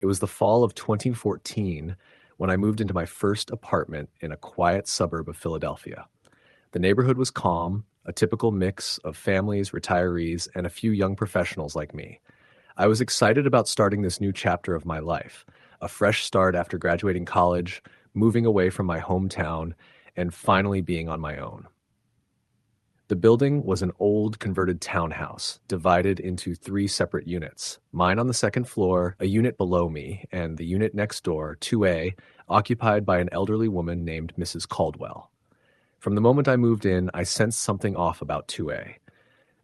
It was the fall of 2014 when I moved into my first apartment in a quiet suburb of Philadelphia. The neighborhood was calm, a typical mix of families, retirees, and a few young professionals like me. I was excited about starting this new chapter of my life, a fresh start after graduating college, moving away from my hometown, and finally being on my own. The building was an old converted townhouse, divided into three separate units. Mine on the second floor, a unit below me, and the unit next door, 2A, occupied by an elderly woman named Mrs. Caldwell. From the moment I moved in, I sensed something off about 2A.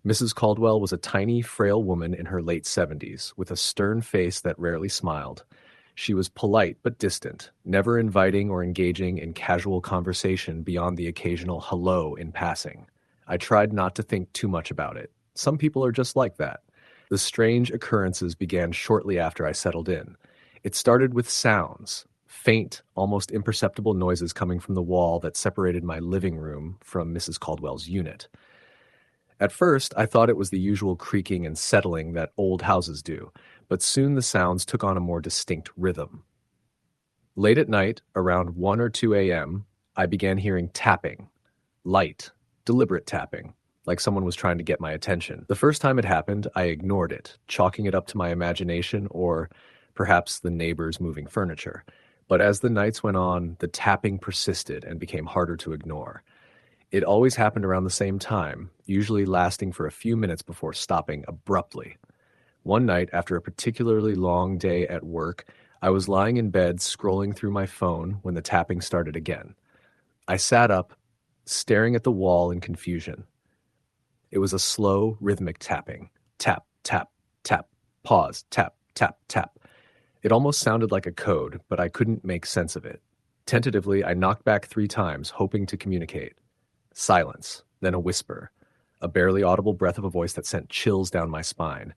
Mrs. Caldwell was a tiny, frail woman in her late 70s, with a stern face that rarely smiled. She was polite but distant, never inviting or engaging in casual conversation beyond the occasional hello in passing. I tried not to think too much about it. Some people are just like that. The strange occurrences began shortly after I settled in. It started with sounds, faint, almost imperceptible noises coming from the wall that separated my living room from Mrs. Caldwell's unit. At first, I thought it was the usual creaking and settling that old houses do, but soon the sounds took on a more distinct rhythm. Late at night, around 1 or 2 a.m., I began hearing tapping, light, deliberate tapping, like someone was trying to get my attention. The first time it happened, I ignored it, chalking it up to my imagination or perhaps the neighbors moving furniture. But as the nights went on, the tapping persisted and became harder to ignore. It always happened around the same time, usually lasting for a few minutes before stopping abruptly. One night, after a particularly long day at work, I was lying in bed scrolling through my phone when the tapping started again. I sat up, staring at the wall in confusion. It was a slow, rhythmic tapping. Tap, tap, tap, pause, tap, tap, tap. It almost sounded like a code, but I couldn't make sense of it. Tentatively, I knocked back 3 times, hoping to communicate. Silence, then a whisper, a barely audible breath of a voice that sent chills down my spine.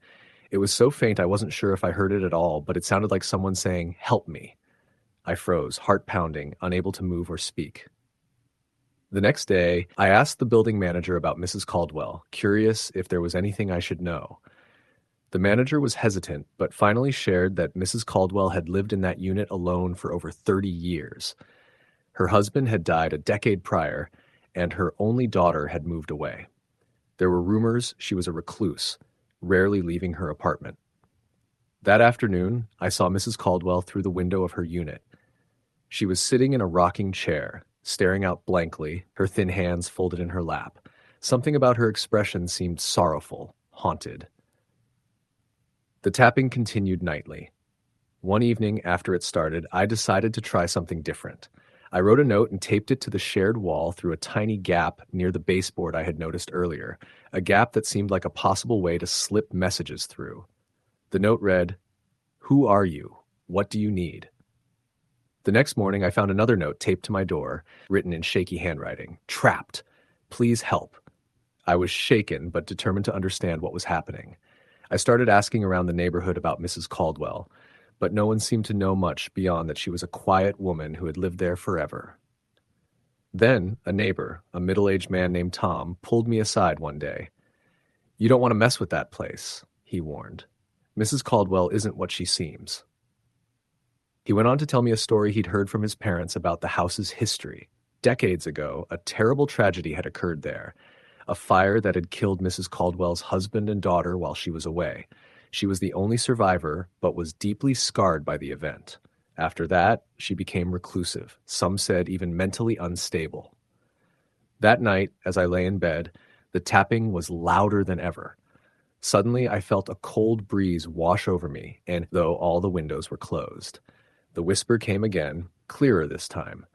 It was so faint I wasn't sure if I heard it at all, but it sounded like someone saying, "Help me." I froze, heart pounding, unable to move or speak. The next day, I asked the building manager about Mrs. Caldwell, curious if there was anything I should know. The manager was hesitant, but finally shared that Mrs. Caldwell had lived in that unit alone for over 30 years. Her husband had died a decade prior, and her only daughter had moved away. There were rumors she was a recluse, rarely leaving her apartment. That afternoon, I saw Mrs. Caldwell through the window of her unit. She was sitting in a rocking chair, staring out blankly, her thin hands folded in her lap. Something about her expression seemed sorrowful, haunted. The tapping continued nightly. One evening after it started, I decided to try something different. I wrote a note and taped it to the shared wall through a tiny gap near the baseboard I had noticed earlier, a gap that seemed like a possible way to slip messages through. The note read, "Who are you? What do you need?" The next morning, I found another note taped to my door, written in shaky handwriting. "Trapped. Please help." I was shaken, but determined to understand what was happening. I started asking around the neighborhood about Mrs. Caldwell, but no one seemed to know much beyond that she was a quiet woman who had lived there forever. Then, a neighbor, a middle-aged man named Tom, pulled me aside one day. "You don't want to mess with that place," he warned. "Mrs. Caldwell isn't what she seems." He went on to tell me a story he'd heard from his parents about the house's history. Decades ago, a terrible tragedy had occurred there, a fire that had killed Mrs. Caldwell's husband and daughter while she was away. She was the only survivor, but was deeply scarred by the event. After that, she became reclusive, some said even mentally unstable. That night, as I lay in bed, the tapping was louder than ever. Suddenly, I felt a cold breeze wash over me, and though all the windows were closed, the whisper came again, clearer this time.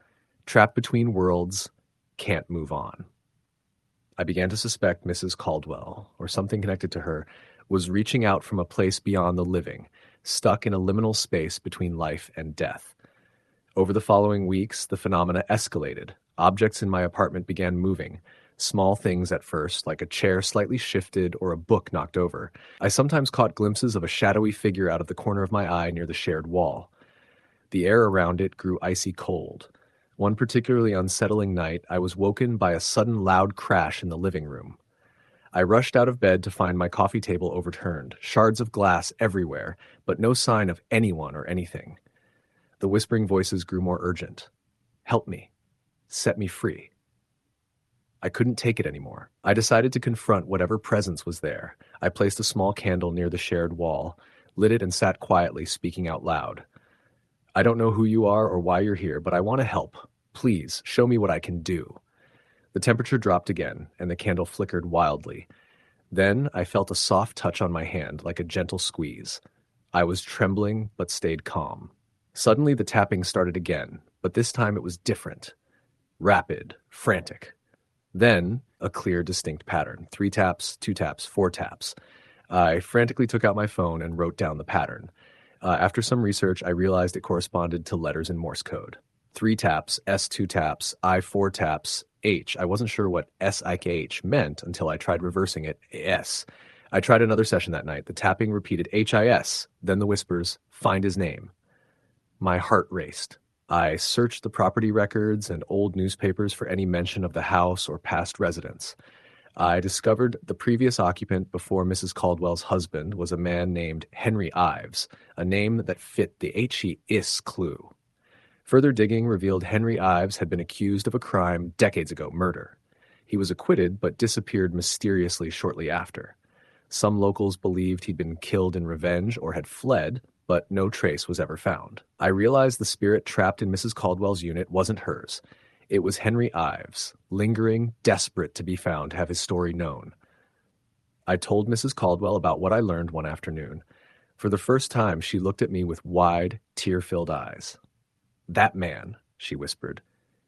"Trapped between worlds, can't move on." I began to suspect Mrs. Caldwell, or something connected to her, was reaching out from a place beyond the living, stuck in a liminal space between life and death. Over the following weeks, the phenomena escalated. Objects in my apartment began moving. Small things at first, like a chair slightly shifted or a book knocked over. I sometimes caught glimpses of a shadowy figure out of the corner of my eye near the shared wall. The air around it grew icy cold. One particularly unsettling night, I was woken by a sudden loud crash in the living room. I rushed out of bed to find my coffee table overturned, shards of glass everywhere, but no sign of anyone or anything. The whispering voices grew more urgent. Help me. Set me free. I couldn't take it anymore. I decided to confront whatever presence was there. I placed a small candle near the shared wall, lit it and sat quietly, speaking out loud. I don't know who you are or why you're here, but I want to help. Please, show me what I can do. The temperature dropped again, and the candle flickered wildly. Then I felt a soft touch on my hand, like a gentle squeeze. I was trembling, but stayed calm. Suddenly the tapping started again, but this time it was different. Rapid, frantic. Then a clear, distinct pattern. 3 taps, 2 taps, 4 taps. I frantically took out my phone and wrote down the pattern. After some research, I realized it corresponded to letters in Morse code. 3 taps, S 2 taps, I 4 taps, H. I wasn't sure what SIKH meant until I tried reversing it, S. I tried another session that night. The tapping repeated HIS, then the whispers, find his name. My heart raced. I searched the property records and old newspapers for any mention of the house or past residents. I discovered the previous occupant before Mrs. Caldwell's husband was a man named Henry Ives, a name that fit the HEIS clue. Further digging revealed Henry Ives had been accused of a crime decades ago, murder. He was acquitted but disappeared mysteriously shortly after. Some locals believed he'd been killed in revenge or had fled, but no trace was ever found. I realized the spirit trapped in Mrs. Caldwell's unit wasn't hers. It was Henry Ives, lingering, desperate to be found, to have his story known. I told Mrs. Caldwell about what I learned one afternoon. For the first time, she looked at me with wide, tear-filled eyes. That man, she whispered.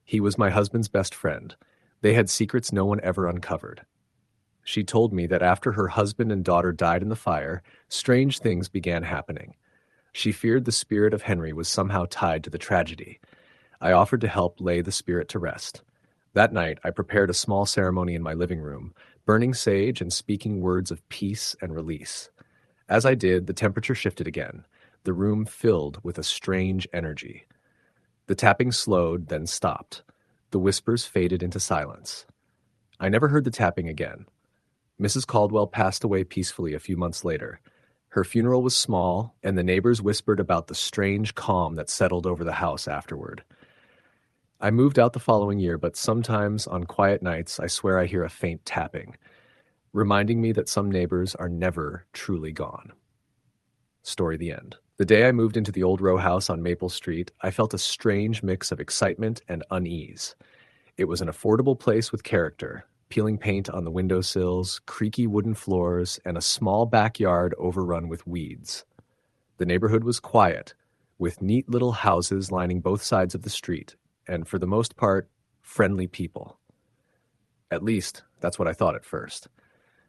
He was my husband's best friend. They had secrets no one ever uncovered. She told me that after her husband and daughter died in the fire, strange things began happening. She feared the spirit of Henry was somehow tied to the tragedy. I offered to help lay the spirit to rest. That night, I prepared a small ceremony in my living room, burning sage and speaking words of peace and release. As I did, the temperature shifted again, the room filled with a strange energy. The tapping slowed, then stopped. The whispers faded into silence. I never heard the tapping again. Mrs. Caldwell passed away peacefully a few months later. Her funeral was small, and the neighbors whispered about the strange calm that settled over the house afterward. I moved out the following year, but sometimes on quiet nights I swear I hear a faint tapping, reminding me that some neighbors are never truly gone. Story the end. The day I moved into the old row house on Maple Street, I felt a strange mix of excitement and unease. It was an affordable place with character, peeling paint on the windowsills, creaky wooden floors, and a small backyard overrun with weeds. The neighborhood was quiet, with neat little houses lining both sides of the street, and for the most part, friendly people. At least, that's what I thought at first.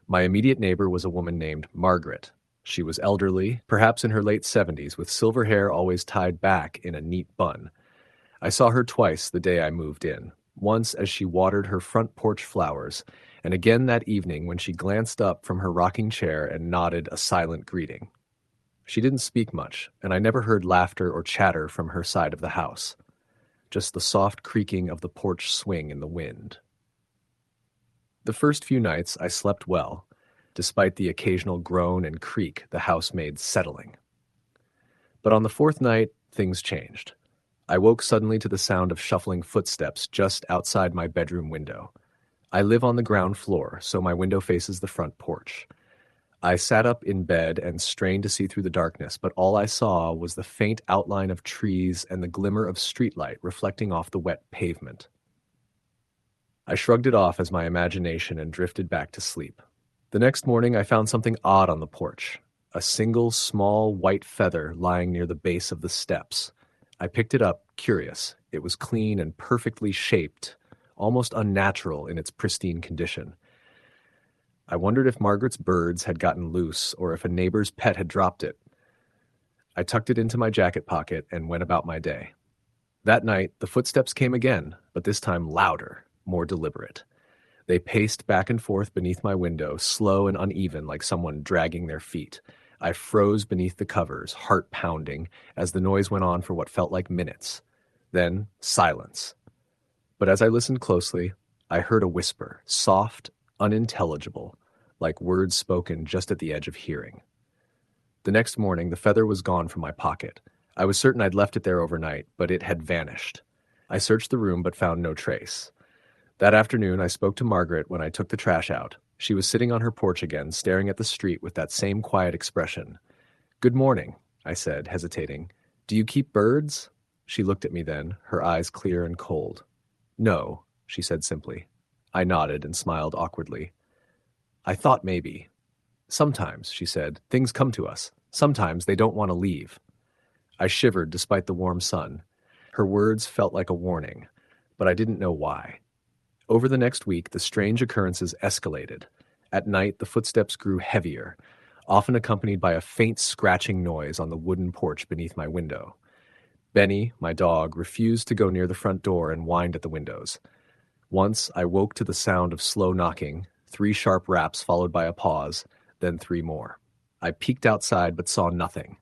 My immediate neighbor was a woman named Margaret. She was elderly, perhaps in her late 70s, with silver hair always tied back in a neat bun. I saw her twice the day I moved in, once as she watered her front porch flowers, and again that evening when she glanced up from her rocking chair and nodded a silent greeting. She didn't speak much, and I never heard laughter or chatter from her side of the house. Just the soft creaking of the porch swing in the wind. The first few nights I slept well, despite the occasional groan and creak the housemaid's settling. But on the 4th night, things changed. I woke suddenly to the sound of shuffling footsteps just outside my bedroom window. I live on the ground floor, so my window faces the front porch. I sat up in bed and strained to see through the darkness, but all I saw was the faint outline of trees and the glimmer of streetlight reflecting off the wet pavement. I shrugged it off as my imagination and drifted back to sleep. The next morning I found something odd on the porch, a single small white feather lying near the base of the steps. I picked it up, curious. It was clean and perfectly shaped, almost unnatural in its pristine condition. I wondered if Margaret's birds had gotten loose or if a neighbor's pet had dropped it. I tucked it into my jacket pocket and went about my day. That night, the footsteps came again, but this time louder, more deliberate. They paced back and forth beneath my window, slow and uneven like someone dragging their feet. I froze beneath the covers, heart pounding, as the noise went on for what felt like minutes. Then, silence. But as I listened closely, I heard a whisper, soft, unintelligible, like words spoken just at the edge of hearing. The next morning, the feather was gone from my pocket. I was certain I'd left it there overnight, but it had vanished. I searched the room but found no trace. That afternoon, I spoke to Margaret when I took the trash out. She was sitting on her porch again, staring at the street with that same quiet expression. "Good morning," I said, hesitating. "Do you keep birds?" She looked at me then, her eyes clear and cold. "No," she said simply. I nodded and smiled awkwardly. "I thought maybe." "Sometimes," she said, "things come to us. Sometimes they don't want to leave." I shivered despite the warm sun. Her words felt like a warning, but I didn't know why. Over the next week, the strange occurrences escalated. At night, the footsteps grew heavier, often accompanied by a faint scratching noise on the wooden porch beneath my window. Benny, my dog, refused to go near the front door and whined at the windows. Once, I woke to the sound of slow knocking, 3 sharp raps followed by a pause, then 3 more. I peeked outside but saw nothing.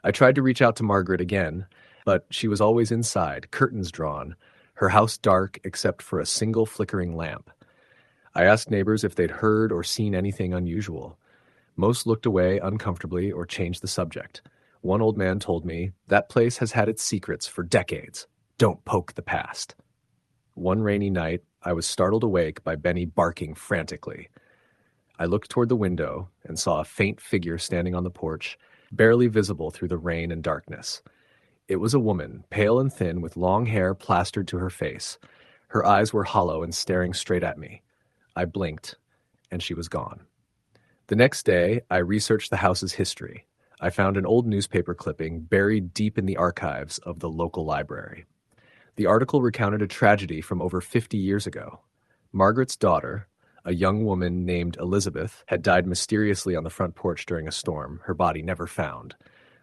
I tried to reach out to Margaret again, but she was always inside, curtains drawn, her house dark except for a single flickering lamp. I asked neighbors if they'd heard or seen anything unusual. Most looked away uncomfortably or changed the subject. One old man told me, "That place has had its secrets for decades. Don't poke the past." One rainy night, I was startled awake by Benny barking frantically. I looked toward the window and saw a faint figure standing on the porch, barely visible through the rain and darkness. It was a woman, pale and thin, with long hair plastered to her face. Her eyes were hollow and staring straight at me. I blinked, and she was gone. The next day, I researched the house's history. I found an old newspaper clipping buried deep in the archives of the local library. The article recounted a tragedy from over 50 years ago. Margaret's daughter, a young woman named Elizabeth, had died mysteriously on the front porch during a storm, her body never found.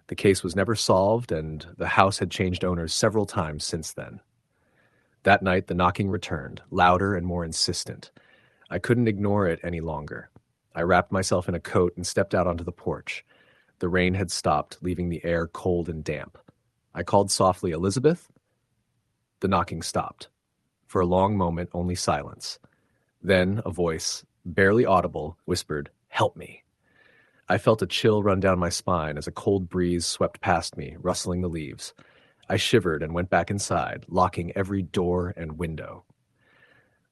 The case was never solved, and the house had changed owners several times since then. That night, the knocking returned, louder and more insistent. I couldn't ignore it any longer. I wrapped myself in a coat and stepped out onto the porch. The rain had stopped, leaving the air cold and damp. I called softly, "Elizabeth?" The knocking stopped. For a long moment, only silence. Then a voice, barely audible, whispered, "Help me." I felt a chill run down my spine as a cold breeze swept past me, rustling the leaves. I shivered and went back inside, locking every door and window.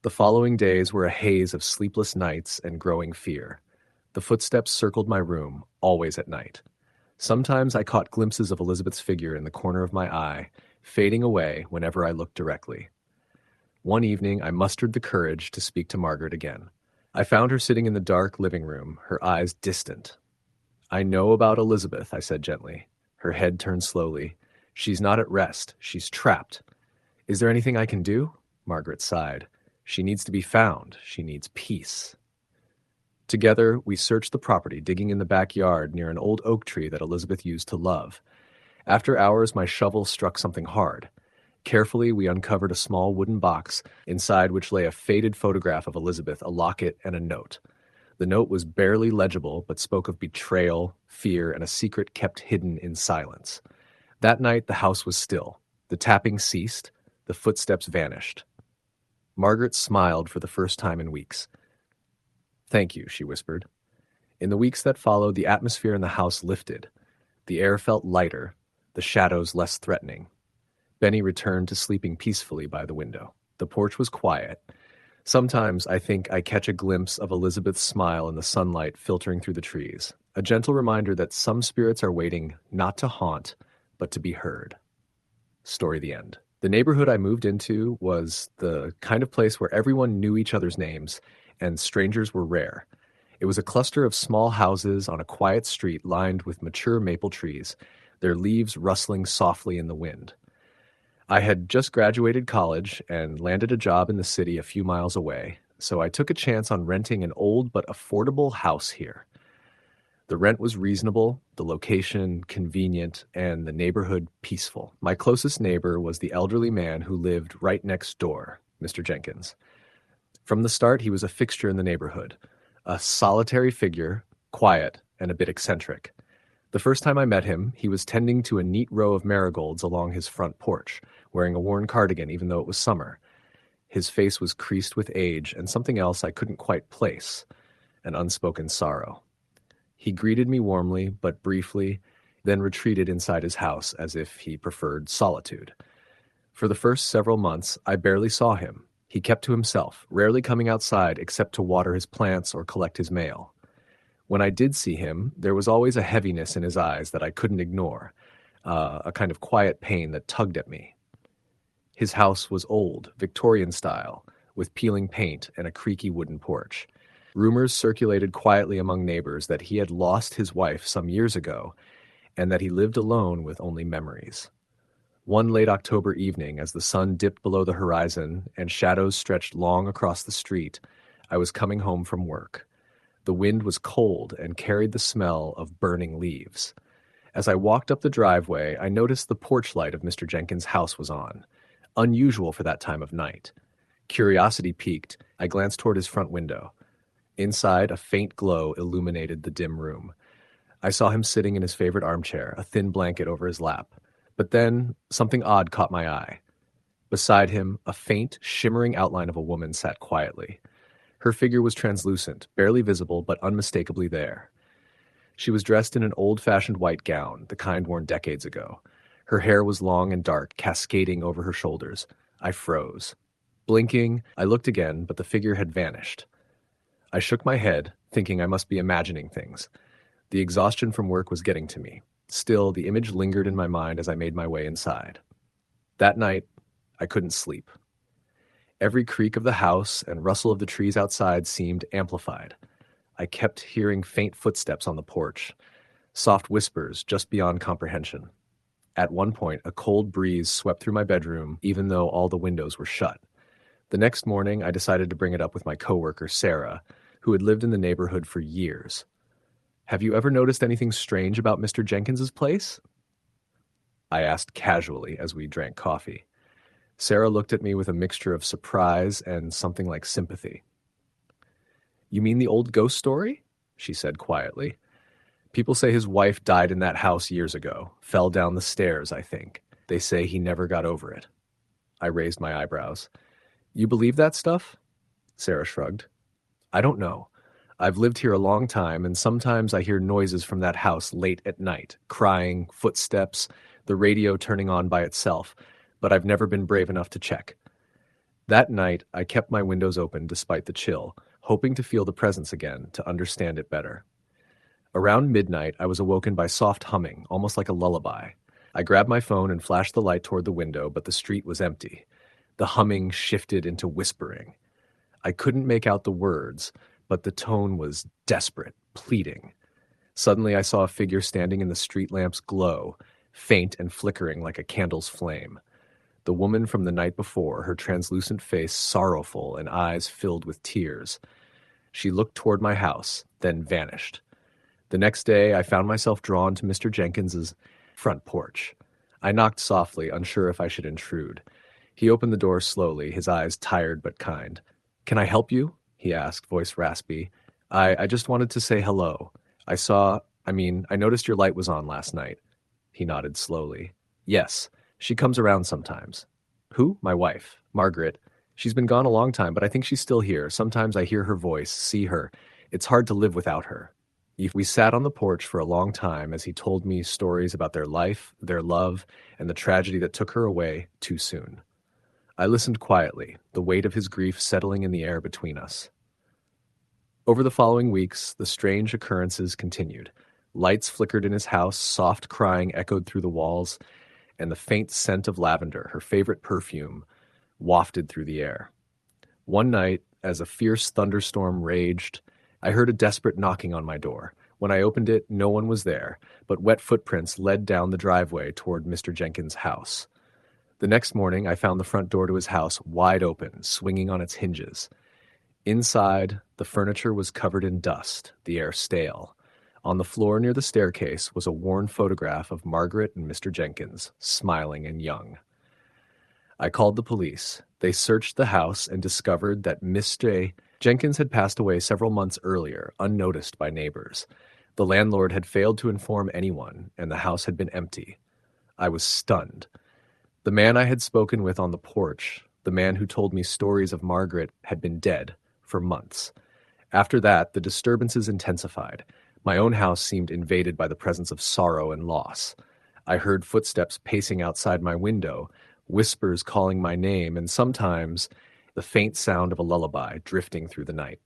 The following days were a haze of sleepless nights and growing fear. The footsteps circled my room, always at night. Sometimes I caught glimpses of Elizabeth's figure in the corner of my eye, fading away whenever I looked directly. One evening, I mustered the courage to speak to Margaret again. I found her sitting in the dark living room, her eyes distant. "I know about Elizabeth," I said gently. Her head turned slowly. "She's not at rest. She's trapped." "Is there anything I can do?" Margaret sighed. "She needs to be found. She needs peace." Together, we searched the property, digging in the backyard near an old oak tree that Elizabeth used to love. After hours, my shovel struck something hard. Carefully, we uncovered a small wooden box, inside which lay a faded photograph of Elizabeth, a locket, and a note. The note was barely legible, but spoke of betrayal, fear, and a secret kept hidden in silence. That night, the house was still. The tapping ceased. The footsteps vanished. Margaret smiled for the first time in weeks. "Thank you," she whispered. In the weeks that followed, the atmosphere in the house lifted. The air felt lighter, the shadows less threatening. Benny returned to sleeping peacefully by the window. The porch was quiet. Sometimes I think I catch a glimpse of Elizabeth's smile in the sunlight filtering through the trees, a gentle reminder that some spirits are waiting not to haunt, but to be heard. Story the end. The neighborhood I moved into was the kind of place where everyone knew each other's names, and strangers were rare. It was a cluster of small houses on a quiet street lined with mature maple trees, their leaves rustling softly in the wind. I had just graduated college and landed a job in the city a few miles away, so I took a chance on renting an old but affordable house here. The rent was reasonable, the location convenient, and the neighborhood peaceful. My closest neighbor was the elderly man who lived right next door, Mr. Jenkins. From the start, he was a fixture in the neighborhood, a solitary figure, quiet and a bit eccentric. The first time I met him, he was tending to a neat row of marigolds along his front porch, wearing a worn cardigan even though it was summer. His face was creased with age and something else I couldn't quite place. and unspoken sorrow. He greeted me warmly, but briefly, then retreated inside his house as if he preferred solitude. For the first several months, I barely saw him. He kept to himself, rarely coming outside except to water his plants or collect his mail. When I did see him, there was always a heaviness in his eyes that I couldn't ignore, a kind of quiet pain that tugged at me. His house was old, Victorian style, with peeling paint and a creaky wooden porch. Rumors circulated quietly among neighbors that he had lost his wife some years ago and that he lived alone with only memories. One late October evening, as the sun dipped below the horizon and shadows stretched long across the street, I was coming home from work. The wind was cold and carried the smell of burning leaves. As I walked up the driveway, I noticed the porch light of Mr. Jenkins' house was on, unusual for that time of night. Curiosity piqued, I glanced toward his front window. Inside, a faint glow illuminated the dim room. I saw him sitting in his favorite armchair, a thin blanket over his lap. But then, something odd caught my eye. Beside him, a faint, shimmering outline of a woman sat quietly. Her figure was translucent, barely visible, but unmistakably there. She was dressed in an old-fashioned white gown, the kind worn decades ago. Her hair was long and dark, cascading over her shoulders. I froze. Blinking, I looked again, but the figure had vanished. I shook my head, thinking I must be imagining things. The exhaustion from work was getting to me. Still, the image lingered in my mind as I made my way inside. That night, I couldn't sleep. Every creak of the house and rustle of the trees outside seemed amplified. I kept hearing faint footsteps on the porch, soft whispers just beyond comprehension. At one point, a cold breeze swept through my bedroom, even though all the windows were shut. The next morning, I decided to bring it up with my coworker, Sarah, who had lived in the neighborhood for years. "Have you ever noticed anything strange about Mr. Jenkins's place?" I asked casually as we drank coffee. Sarah looked at me with a mixture of surprise and something like sympathy. "You mean the old ghost story?" she said quietly. "People say his wife died in that house years ago, fell down the stairs, I think. They say he never got over it." I raised my eyebrows. "You believe that stuff?" Sarah shrugged. "I don't know. I've lived here a long time, and sometimes I hear noises from that house late at night, crying, footsteps, the radio turning on by itself, but I've never been brave enough to check." That night, I kept my windows open despite the chill, hoping to feel the presence again, to understand it better. Around midnight, I was awoken by soft humming, almost like a lullaby. I grabbed my phone and flashed the light toward the window, but the street was empty. The humming shifted into whispering. I couldn't make out the words, but the tone was desperate, pleading. Suddenly, I saw a figure standing in the street lamp's glow, faint and flickering like a candle's flame. The woman from the night before, her translucent face sorrowful and eyes filled with tears. She looked toward my house, then vanished. The next day, I found myself drawn to Mr. Jenkins's front porch. I knocked softly, unsure if I should intrude. He opened the door slowly, his eyes tired but kind. "Can I help you?" he asked, voice raspy. I just wanted to say hello. I noticed your light was on last night." He nodded slowly. "Yes, she comes around sometimes." "Who?" "My wife, Margaret. She's been gone a long time, but I think she's still here. Sometimes I hear her voice, see her. It's hard to live without her." We sat on the porch for a long time as he told me stories about their life, their love, and the tragedy that took her away too soon. I listened quietly, the weight of his grief settling in the air between us. Over the following weeks, the strange occurrences continued. Lights flickered in his house, soft crying echoed through the walls, and the faint scent of lavender, her favorite perfume, wafted through the air. One night, as a fierce thunderstorm raged, I heard a desperate knocking on my door. When I opened it, no one was there, but wet footprints led down the driveway toward Mr. Jenkins' house. The next morning, I found the front door to his house wide open, swinging on its hinges. Inside, the furniture was covered in dust, the air stale. On the floor near the staircase was a worn photograph of Margaret and Mr. Jenkins, smiling and young. I called the police. They searched the house and discovered that Mr. Jenkins had passed away several months earlier, unnoticed by neighbors. The landlord had failed to inform anyone, and the house had been empty. I was stunned. The man I had spoken with on the porch, the man who told me stories of Margaret, had been dead for months. After that, the disturbances intensified. My own house seemed invaded by the presence of sorrow and loss. I heard footsteps pacing outside my window, whispers calling my name, and sometimes the faint sound of a lullaby drifting through the night.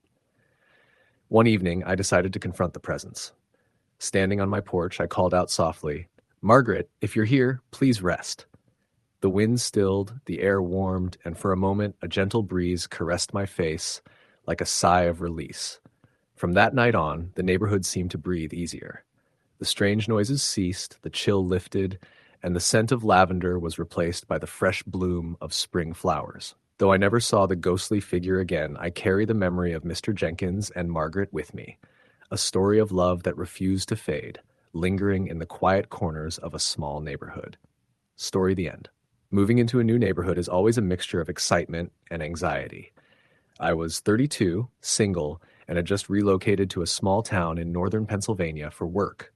One evening, I decided to confront the presence. Standing on my porch, I called out softly, "Margaret, if you're here, please rest." The wind stilled, the air warmed, and for a moment a gentle breeze caressed my face like a sigh of release. From that night on, the neighborhood seemed to breathe easier. The strange noises ceased, the chill lifted, and the scent of lavender was replaced by the fresh bloom of spring flowers. Though I never saw the ghostly figure again, I carry the memory of Mr. Jenkins and Margaret with me, a story of love that refused to fade, lingering in the quiet corners of a small neighborhood. Story the end. Moving into a new neighborhood is always a mixture of excitement and anxiety. I was 32, single, and had just relocated to a small town in northern Pennsylvania for work.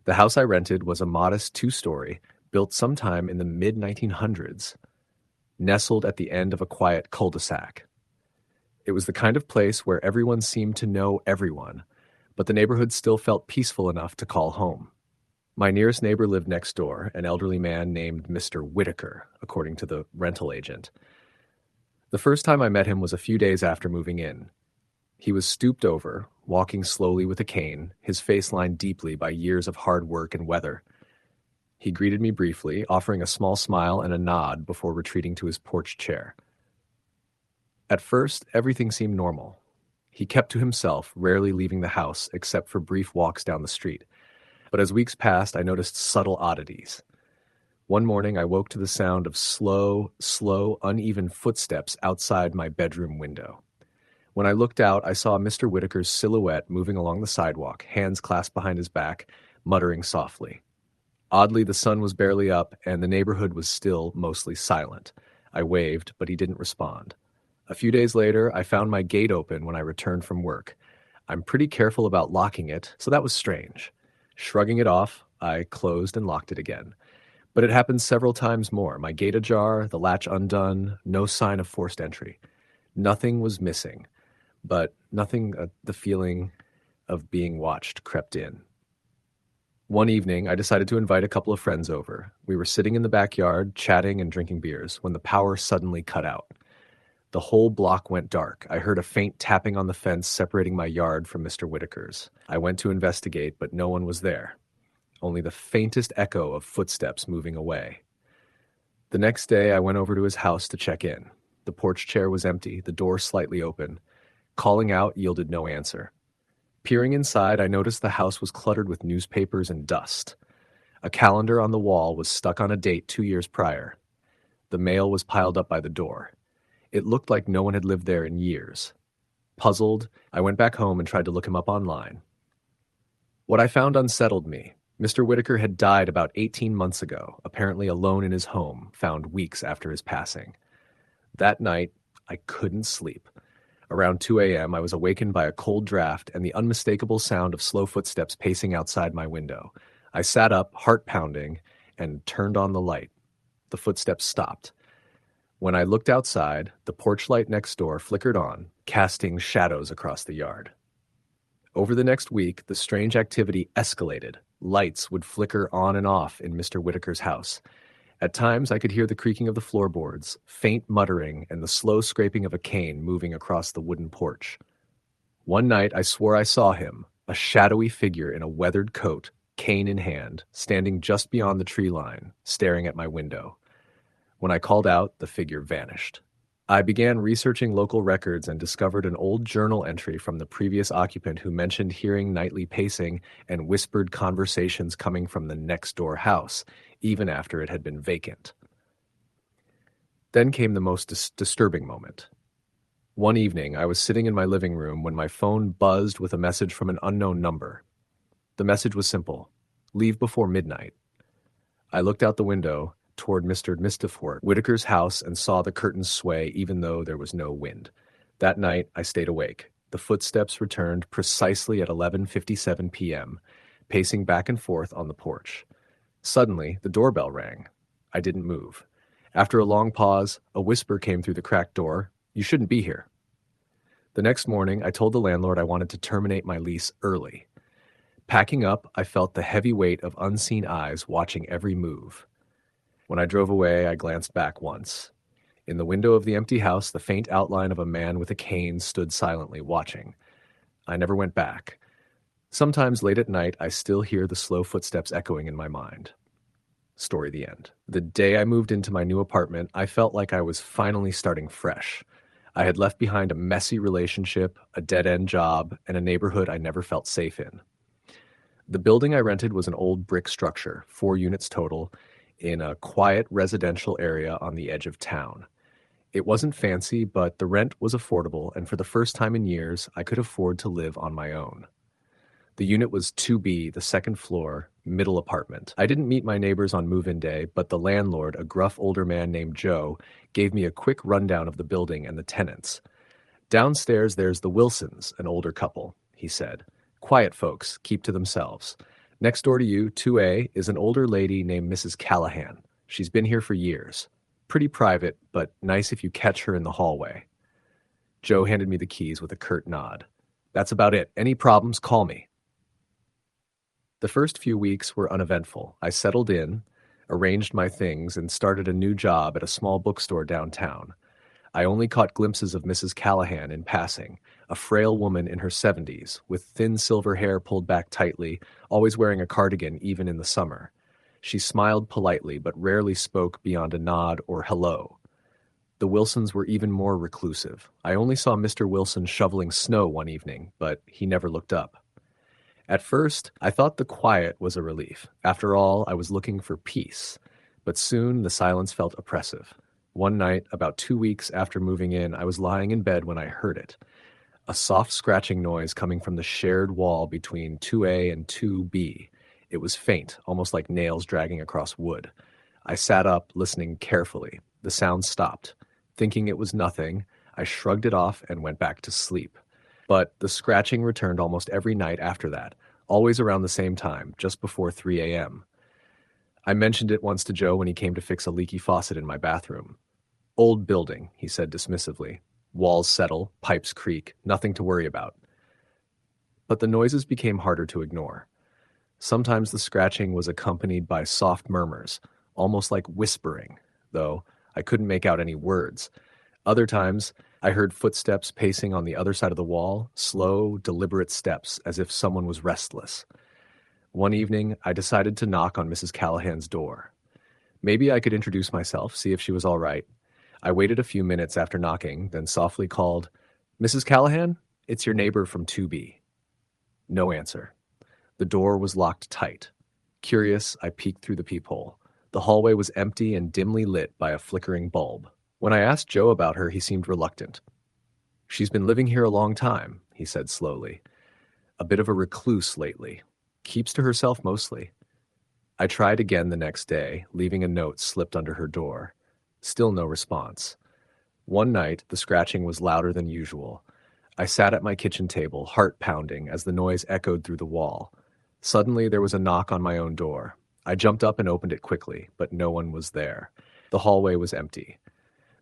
The house I rented was a modest two-story, built sometime in the mid-1900s, nestled at the end of a quiet cul-de-sac. It was the kind of place where everyone seemed to know everyone, but the neighborhood still felt peaceful enough to call home. My nearest neighbor lived next door, an elderly man named Mr. Whitaker, according to the rental agent. The first time I met him was a few days after moving in. He was stooped over, walking slowly with a cane, his face lined deeply by years of hard work and weather. He greeted me briefly, offering a small smile and a nod before retreating to his porch chair. At first, everything seemed normal. He kept to himself, rarely leaving the house except for brief walks down the street. But as weeks passed, I noticed subtle oddities. One morning, I woke to the sound of slow, uneven footsteps outside my bedroom window. When I looked out, I saw Mr. Whitaker's silhouette moving along the sidewalk, hands clasped behind his back, muttering softly. Oddly, the sun was barely up, and the neighborhood was still mostly silent. I waved, but he didn't respond. A few days later, I found my gate open when I returned from work. I'm pretty careful about locking it, so that was strange. Shrugging it off, I closed and locked it again. But it happened several times more. My gate ajar, the latch undone, no sign of forced entry. Nothing was missing, but the feeling of being watched crept in. One evening, I decided to invite a couple of friends over. We were sitting in the backyard, chatting and drinking beers, when the power suddenly cut out. The whole block went dark. I heard a faint tapping on the fence separating my yard from Mr. Whitaker's. I went to investigate, but no one was there. Only the faintest echo of footsteps moving away. The next day, I went over to his house to check in. The porch chair was empty, the door slightly open. Calling out yielded no answer. Peering inside, I noticed the house was cluttered with newspapers and dust. A calendar on the wall was stuck on a date 2 years prior. The mail was piled up by the door. It looked like no one had lived there in years. Puzzled, I went back home and tried to look him up online. What I found unsettled me. Mr. Whitaker had died about 18 months ago, apparently alone in his home, found weeks after his passing. That night, I couldn't sleep. Around 2 a.m., I was awakened by a cold draft and the unmistakable sound of slow footsteps pacing outside my window. I sat up, heart pounding, and turned on the light. The footsteps stopped. When I looked outside, the porch light next door flickered on, casting shadows across the yard. Over the next week, the strange activity escalated. Lights would flicker on and off in Mr. Whitaker's house. At times, I could hear the creaking of the floorboards, faint muttering, and the slow scraping of a cane moving across the wooden porch. One night, I swore I saw him, a shadowy figure in a weathered coat, cane in hand, standing just beyond the tree line, staring at my window. When I called out, the figure vanished. I began researching local records and discovered an old journal entry from the previous occupant who mentioned hearing nightly pacing and whispered conversations coming from the next-door house, even after it had been vacant. Then came the most disturbing moment. One evening, I was sitting in my living room when my phone buzzed with a message from an unknown number. The message was simple: leave before midnight. I looked out the window toward Mr. Whitaker's house and saw the curtains sway even though there was no wind. That night, I stayed awake. The footsteps returned precisely at 11:57 p.m., pacing back and forth on the porch. Suddenly, the doorbell rang. I didn't move. After a long pause, a whisper came through the cracked door. "You shouldn't be here." The next morning, I told the landlord I wanted to terminate my lease early. Packing up, I felt the heavy weight of unseen eyes watching every move. When I drove away, I glanced back once. In the window of the empty house, the faint outline of a man with a cane stood silently watching. I never went back. Sometimes late at night, I still hear the slow footsteps echoing in my mind. Story the end. The day I moved into my new apartment, I felt like I was finally starting fresh. I had left behind a messy relationship, a dead-end job, and a neighborhood I never felt safe in. The building I rented was an old brick structure, 4 units total, in a quiet residential area on the edge of town. It wasn't fancy, but the rent was affordable, and for the first time in years, I could afford to live on my own. The unit was 2B, the second floor, middle apartment. I didn't meet my neighbors on move-in day, but the landlord, a gruff older man named Joe, gave me a quick rundown of the building and the tenants. Downstairs there's the Wilsons, an older couple, he said. Quiet folks, keep to themselves. Next door to you, 2A, is an older lady named Mrs. Callahan. She's been here for years. Pretty private, but nice if you catch her in the hallway. Joe handed me the keys with a curt nod. That's about it. Any problems, call me. The first few weeks were uneventful. I settled in, arranged my things, and started a new job at a small bookstore downtown. I only caught glimpses of Mrs. Callahan in passing, a frail woman in her 70s, with thin silver hair pulled back tightly, always wearing a cardigan even in the summer. She smiled politely, but rarely spoke beyond a nod or hello. The Wilsons were even more reclusive. I only saw Mr. Wilson shoveling snow one evening, but he never looked up. At first, I thought the quiet was a relief. After all, I was looking for peace. But soon the silence felt oppressive. One night, about 2 weeks after moving in, I was lying in bed when I heard it. A soft scratching noise coming from the shared wall between 2A and 2B. It was faint, almost like nails dragging across wood. I sat up, listening carefully. The sound stopped. Thinking it was nothing, I shrugged it off and went back to sleep. But the scratching returned almost every night after that, always around the same time, just before 3 a.m. I mentioned it once to Joe when he came to fix a leaky faucet in my bathroom. Old building, he said dismissively. Walls settle, pipes creak, nothing to worry about. But the noises became harder to ignore. Sometimes the scratching was accompanied by soft murmurs, almost like whispering, though I couldn't make out any words. Other times, I heard footsteps pacing on the other side of the wall, slow, deliberate steps, as if someone was restless. One evening, I decided to knock on Mrs. Callahan's door. Maybe I could introduce myself, see if she was all right. I waited a few minutes after knocking, then softly called, "Mrs. Callahan, it's your neighbor from 2B. No answer. The door was locked tight. Curious, I peeked through the peephole. The hallway was empty and dimly lit by a flickering bulb. When I asked Joe about her, he seemed reluctant. "She's been living here a long time," he said slowly. "A bit of a recluse lately. Keeps to herself mostly." I tried again the next day, leaving a note slipped under her door. Still no response. One night, the scratching was louder than usual. I sat at my kitchen table, heart pounding, as the noise echoed through the wall. Suddenly, there was a knock on my own door. I jumped up and opened it quickly, but no one was there. The hallway was empty.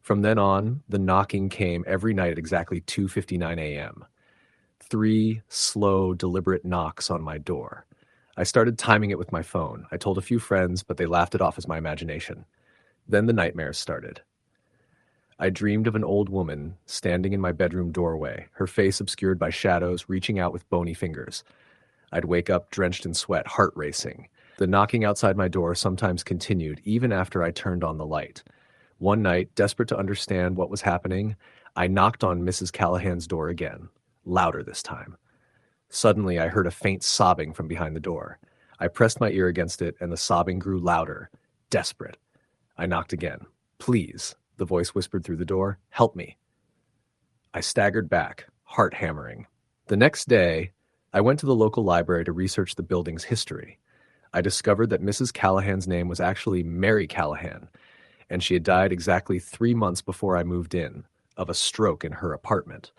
From then on, the knocking came every night at exactly 2:59 a.m. 3 slow, deliberate knocks on my door. I started timing it with my phone. I told a few friends, but they laughed it off as my imagination. Then the nightmares started. I dreamed of an old woman standing in my bedroom doorway, her face obscured by shadows, reaching out with bony fingers. I'd wake up drenched in sweat, heart racing. The knocking outside my door sometimes continued, even after I turned on the light. One night, desperate to understand what was happening, I knocked on Mrs. Callahan's door again, louder this time. Suddenly, I heard a faint sobbing from behind the door. I pressed my ear against it, and the sobbing grew louder, desperate. I knocked again. "Please," the voice whispered through the door, "help me." I staggered back, heart hammering. The next day, I went to the local library to research the building's history. I discovered that Mrs. Callahan's name was actually Mary Callahan, and she had died exactly 3 months before I moved in, of a stroke in her apartment.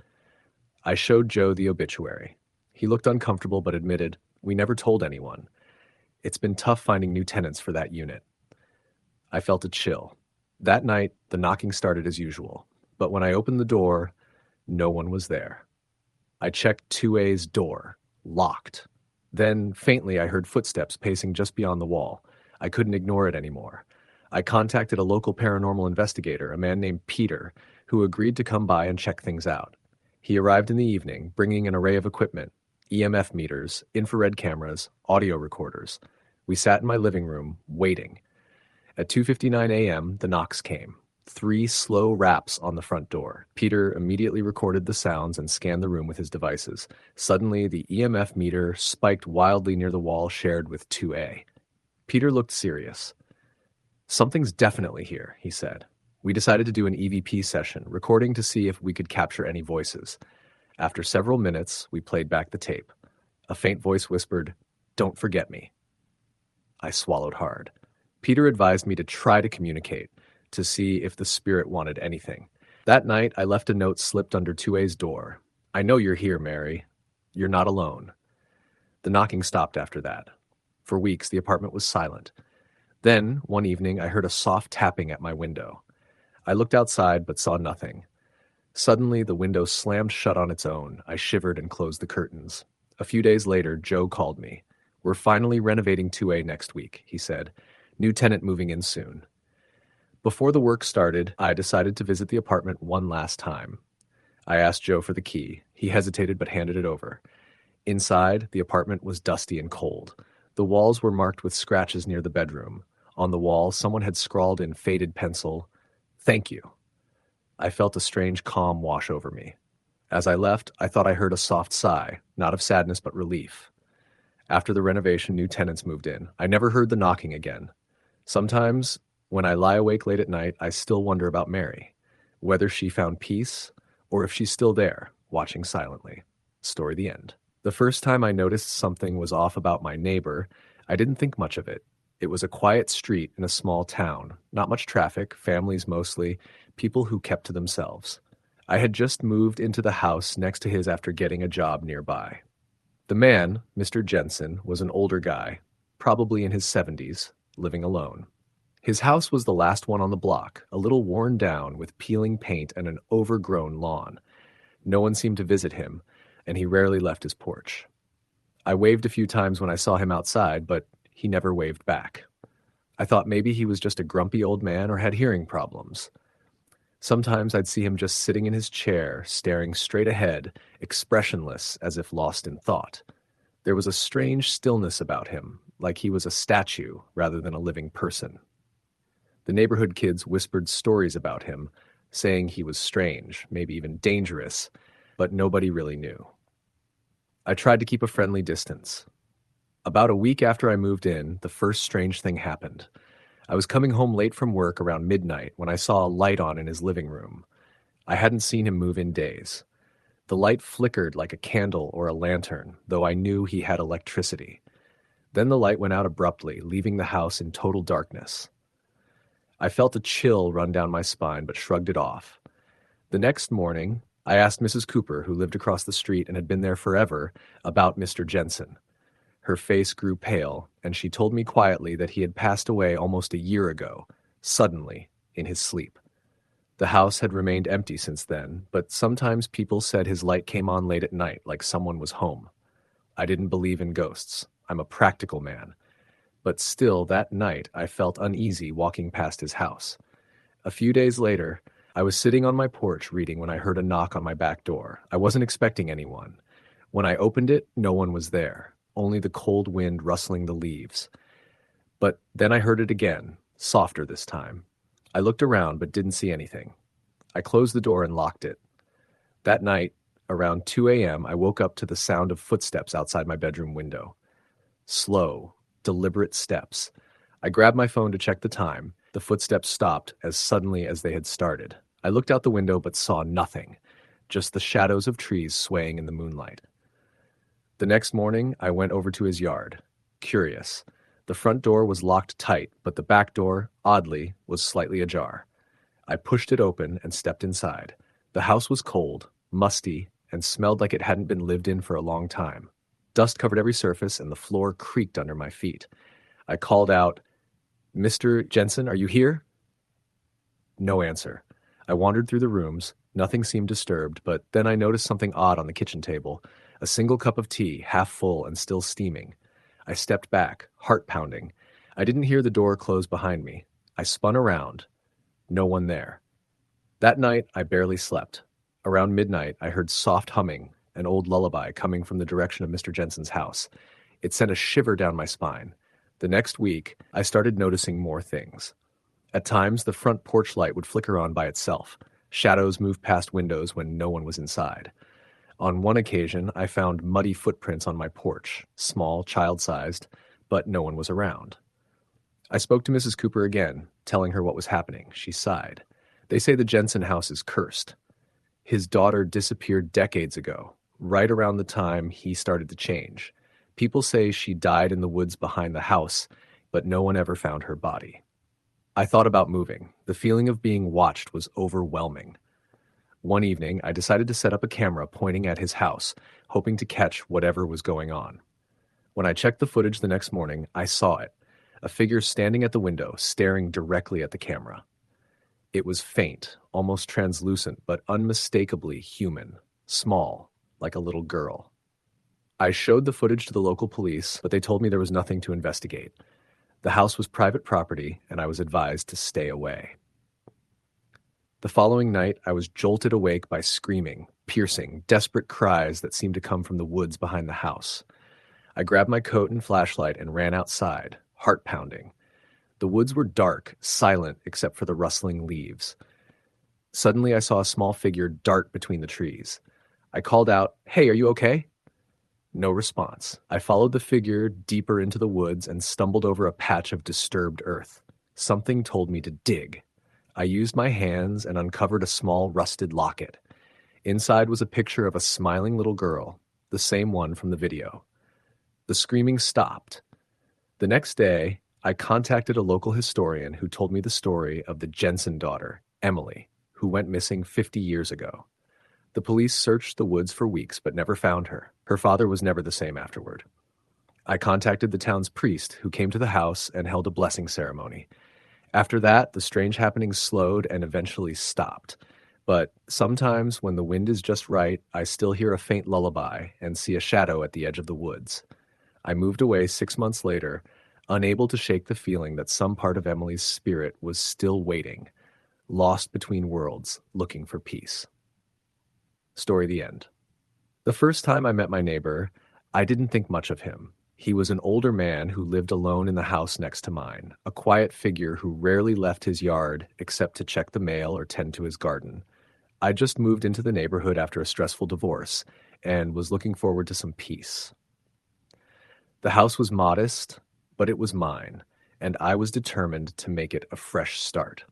I showed Joe the obituary. He looked uncomfortable but admitted, "We never told anyone. It's been tough finding new tenants for that unit." I felt a chill. That night, the knocking started as usual, but when I opened the door, No one was there. I checked 2A's door. Locked. Then, faintly, I heard footsteps pacing just beyond the wall. I couldn't ignore it anymore. I contacted a local paranormal investigator, a man named Peter, who agreed to come by and check things out. He arrived in the evening, bringing an array of equipment: EMF meters, infrared cameras, audio recorders. We sat in my living room, waiting. At 2:59 a.m., the knocks came. 3 slow raps on the front door. Peter immediately recorded the sounds and scanned the room with his devices. Suddenly, the EMF meter spiked wildly near the wall shared with 2A. Peter looked serious. "Something's definitely here," he said. We decided to do an EVP session, recording to see if we could capture any voices. After several minutes, we played back the tape. A faint voice whispered, "Don't forget me." I swallowed hard. Peter advised me to try to communicate, to see if the spirit wanted anything. That night, I left a note slipped under 2A's door. "I know you're here, Mary. You're not alone." The knocking stopped after that. For weeks, the apartment was silent. Then, one evening, I heard a soft tapping at my window. I looked outside but saw nothing. Suddenly, the window slammed shut on its own. I shivered and closed the curtains. A few days later, Joe called me. "We're finally renovating 2A next week," he said. "New tenant moving in soon." Before the work started, I decided to visit the apartment one last time. I asked Joe for the key. He hesitated but handed it over. Inside, the apartment was dusty and cold. The walls were marked with scratches near the bedroom. On the wall, someone had scrawled in faded pencil, "Thank you." I felt a strange calm wash over me. As I left, I thought I heard a soft sigh, not of sadness but relief. After the renovation, new tenants moved in. I never heard the knocking again. Sometimes, when I lie awake late at night, I still wonder about Mary, whether she found peace or if she's still there, watching silently. Story the end. The first time I noticed something was off about my neighbor, I didn't think much of it. It was a quiet street in a small town, not much traffic, families mostly, people who kept to themselves. I had just moved into the house next to his after getting a job nearby. The man, Mr. Jensen, was an older guy, probably in his 70s, living alone. His house was the last one on the block, a little worn down with peeling paint and an overgrown lawn. No one seemed to visit him, and he rarely left his porch. I waved a few times when I saw him outside, but he never waved back. I thought maybe he was just a grumpy old man or had hearing problems. Sometimes I'd see him just sitting in his chair, staring straight ahead, expressionless as if lost in thought. There was a strange stillness about him, like he was a statue rather than a living person. The neighborhood kids whispered stories about him, saying he was strange, maybe even dangerous, but nobody really knew. I tried to keep a friendly distance. About a week after I moved in, the first strange thing happened. I was coming home late from work around midnight when I saw a light on in his living room. I hadn't seen him move in days. The light flickered like a candle or a lantern, though I knew he had electricity. Then the light went out abruptly, leaving the house in total darkness. I felt a chill run down my spine, but shrugged it off. The next morning, I asked Mrs. Cooper, who lived across the street and had been there forever, about Mr. Jensen. Her face grew pale, and she told me quietly that he had passed away almost a year ago, suddenly, in his sleep. The house had remained empty since then, but sometimes people said his light came on late at night, like someone was home. I didn't believe in ghosts. I'm a practical man. But still, that night, I felt uneasy walking past his house. A few days later, I was sitting on my porch reading when I heard a knock on my back door. I wasn't expecting anyone. When I opened it, no one was there, only the cold wind rustling the leaves. But then I heard it again, softer this time. I looked around but didn't see anything. I closed the door and locked it. That night, around 2 a.m., I woke up to the sound of footsteps outside my bedroom window. Slow, deliberate steps. I grabbed my phone to check the time. The footsteps stopped as suddenly as they had started. I looked out the window but saw nothing, just the shadows of trees swaying in the moonlight. The next morning, I went over to his yard. Curious. The front door was locked tight, but the back door, oddly, was slightly ajar. I pushed it open and stepped inside. The house was cold, musty, and smelled like it hadn't been lived in for a long time. Dust covered every surface, and the floor creaked under my feet. I called out, "Mr. Jensen, are you here?" No answer. I wandered through the rooms. Nothing seemed disturbed, but then I noticed something odd on the kitchen table. A single cup of tea, half full and still steaming. I stepped back, heart pounding. I didn't hear the door close behind me. I spun around. No one there. That night, I barely slept. Around midnight, I heard soft humming, an old lullaby coming from the direction of Mr. Jensen's house. It sent a shiver down my spine. The next week, I started noticing more things. At times, the front porch light would flicker on by itself. Shadows moved past windows when no one was inside. On one occasion, I found muddy footprints on my porch, small, child-sized, but no one was around. I spoke to Mrs. Cooper again, telling her what was happening. She sighed. They say the Jensen house is cursed. His daughter disappeared decades ago, right around the time he started to change. People say she died in the woods behind the house, but no one ever found her body. I thought about moving. The feeling of being watched was overwhelming. One evening, I decided to set up a camera pointing at his house, hoping to catch whatever was going on. When I checked the footage the next morning, I saw it. A figure standing at the window, staring directly at the camera. It was faint, almost translucent, but unmistakably human, small, like a little girl. I showed the footage to the local police, but they told me there was nothing to investigate. The house was private property, and I was advised to stay away. The following night, I was jolted awake by screaming, piercing, desperate cries that seemed to come from the woods behind the house. I grabbed my coat and flashlight and ran outside, heart pounding. The woods were dark, silent except for the rustling leaves. Suddenly, I saw a small figure dart between the trees. I called out, "Hey, are you okay?" No response. I followed the figure deeper into the woods and stumbled over a patch of disturbed earth. Something told me to dig. I used my hands and uncovered a small rusted locket. Inside was a picture of a smiling little girl, the same one from the video. The screaming stopped. The next day, I contacted a local historian who told me the story of the Jensen daughter, Emily, who went missing 50 years ago. The police searched the woods for weeks but never found her. Her father was never the same afterward. I contacted the town's priest, who came to the house and held a blessing ceremony. After that, the strange happenings slowed and eventually stopped. But sometimes, when the wind is just right, I still hear a faint lullaby and see a shadow at the edge of the woods. I moved away 6 months later, unable to shake the feeling that some part of Emily's spirit was still waiting, lost between worlds, looking for peace. Story the end. The first time I met my neighbor, I didn't think much of him. He was an older man who lived alone in the house next to mine, a quiet figure who rarely left his yard except to check the mail or tend to his garden. I just moved into the neighborhood after a stressful divorce and was looking forward to some peace. The house was modest, but it was mine, and I was determined to make it a fresh start.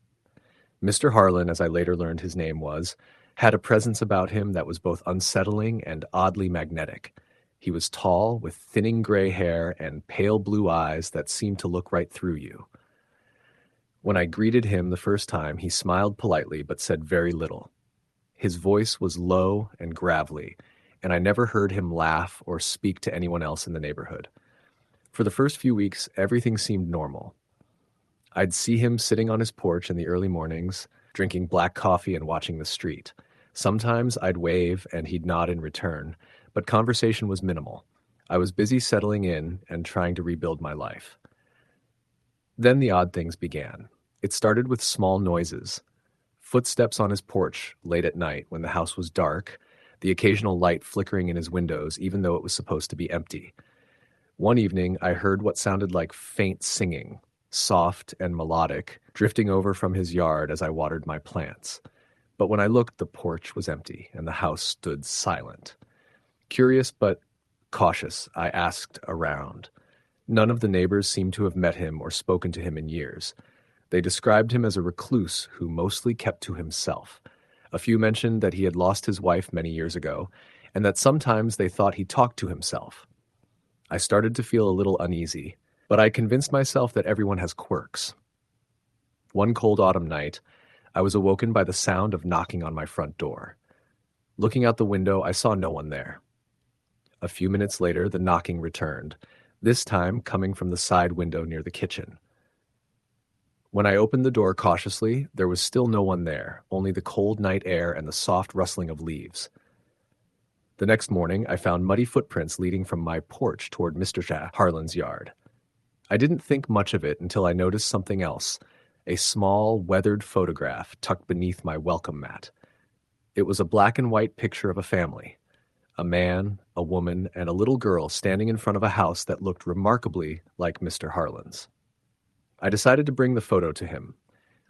Mr. Harlan, as I later learned his name was, had a presence about him that was both unsettling and oddly magnetic. He was tall, with thinning gray hair and pale blue eyes that seemed to look right through you. When I greeted him the first time, he smiled politely but said very little. His voice was low and gravelly, and I never heard him laugh or speak to anyone else in the neighborhood. For the first few weeks, everything seemed normal. I'd see him sitting on his porch in the early mornings, drinking black coffee and watching the street. Sometimes I'd wave and he'd nod in return, but conversation was minimal. I was busy settling in and trying to rebuild my life. Then the odd things began. It started with small noises. Footsteps on his porch late at night when the house was dark, the occasional light flickering in his windows even though it was supposed to be empty. One evening, I heard what sounded like faint singing, soft and melodic, drifting over from his yard as I watered my plants. But when I looked, the porch was empty and the house stood silent. Curious but cautious, I asked around. None of the neighbors seemed to have met him or spoken to him in years. They described him as a recluse who mostly kept to himself. A few mentioned that he had lost his wife many years ago, and that sometimes they thought he talked to himself. I started to feel a little uneasy, but I convinced myself that everyone has quirks. One cold autumn night, I was awoken by the sound of knocking on my front door. Looking out the window, I saw no one there. A few minutes later, the knocking returned, this time coming from the side window near the kitchen. When I opened the door cautiously, there was still no one there, only the cold night air and the soft rustling of leaves. The next morning, I found muddy footprints leading from my porch toward Mr. Harlan's yard. I didn't think much of it until I noticed something else, a small, weathered photograph tucked beneath my welcome mat. It was a black and white picture of a family, a man, a woman, and a little girl standing in front of a house that looked remarkably like Mr. Harlan's. I decided to bring the photo to him.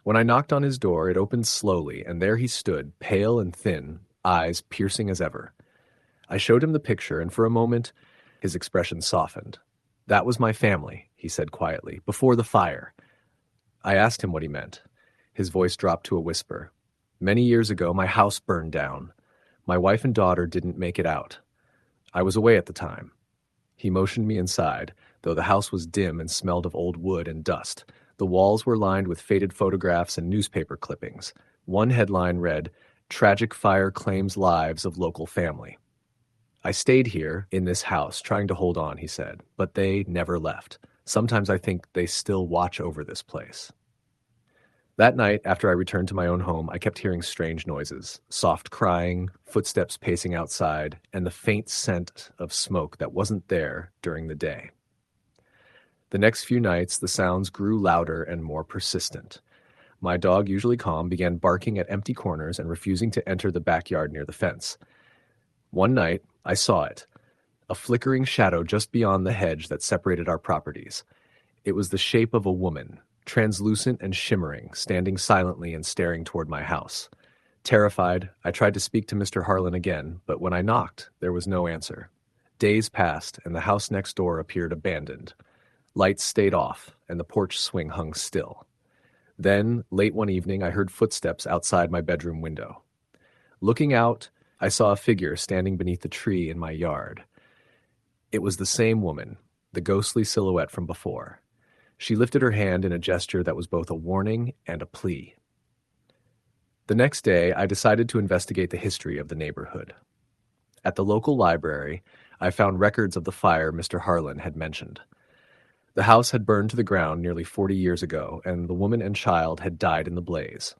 When I knocked on his door, it opened slowly, and there he stood, pale and thin, eyes piercing as ever. I showed him the picture, and for a moment, his expression softened. "That was my family," he said quietly, "before the fire." I asked him what he meant. His voice dropped to a whisper. "Many years ago, my house burned down. My wife and daughter didn't make it out. I was away at the time." He motioned me inside, though the house was dim and smelled of old wood and dust. The walls were lined with faded photographs and newspaper clippings. One headline read, "Tragic Fire Claims Lives of Local Family." "I stayed here, in this house, trying to hold on," he said, "but they never left. Sometimes I think they still watch over this place." That night, after I returned to my own home, I kept hearing strange noises, soft crying, footsteps pacing outside, and the faint scent of smoke that wasn't there during the day. The next few nights, the sounds grew louder and more persistent. My dog, usually calm, began barking at empty corners and refusing to enter the backyard near the fence. One night, I saw it, a flickering shadow just beyond the hedge that separated our properties. It was the shape of a woman, translucent and shimmering, standing silently and staring toward my house. Terrified, I tried to speak to Mr. Harlan again, but when I knocked, there was no answer. Days passed, and the house next door appeared abandoned. Lights stayed off, and the porch swing hung still. Then, late one evening, I heard footsteps outside my bedroom window. Looking out, I saw a figure standing beneath the tree in my yard. It was the same woman, the ghostly silhouette from before. She lifted her hand in a gesture that was both a warning and a plea. The next day, I decided to investigate the history of the neighborhood. At the local library, I found records of the fire Mr. Harlan had mentioned. The house had burned to the ground nearly 40 years ago, and the woman and child had died in the blaze.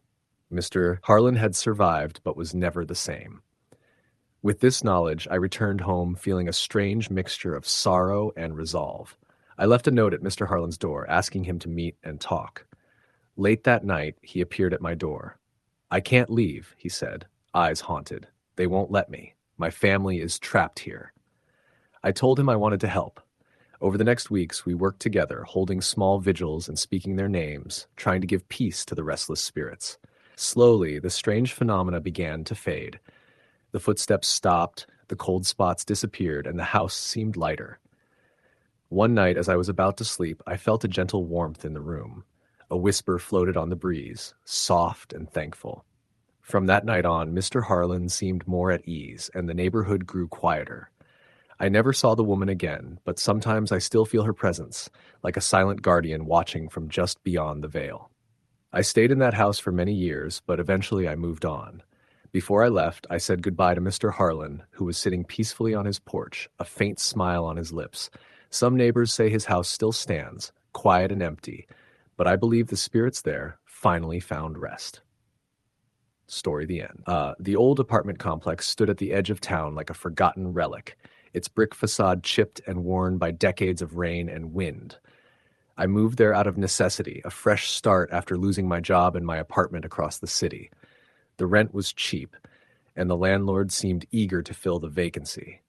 Mr. Harlan had survived, but was never the same. With this knowledge, I returned home feeling a strange mixture of sorrow and resolve. I left a note at Mr. Harlan's door, asking him to meet and talk. Late that night, he appeared at my door. "I can't leave," he said, eyes haunted. "They won't let me. My family is trapped here." I told him I wanted to help. Over the next weeks, we worked together, holding small vigils and speaking their names, trying to give peace to the restless spirits. Slowly, the strange phenomena began to fade. The footsteps stopped, the cold spots disappeared, and the house seemed lighter. One night, as I was about to sleep, I felt a gentle warmth in the room. A whisper floated on the breeze, soft and thankful. From that night on, Mr. Harlan seemed more at ease, and the neighborhood grew quieter. I never saw the woman again, but sometimes I still feel her presence, like a silent guardian watching from just beyond the veil. I stayed in that house for many years, but eventually I moved on. Before I left, I said goodbye to Mr. Harlan, who was sitting peacefully on his porch, a faint smile on his lips. Some neighbors say his house still stands, quiet and empty, but I believe the spirits there finally found rest. Story the end. The old apartment complex stood at the edge of town like a forgotten relic, its brick facade chipped and worn by decades of rain and wind. I moved there out of necessity, a fresh start after losing my job and my apartment across the city. The rent was cheap, and the landlord seemed eager to fill the vacancy.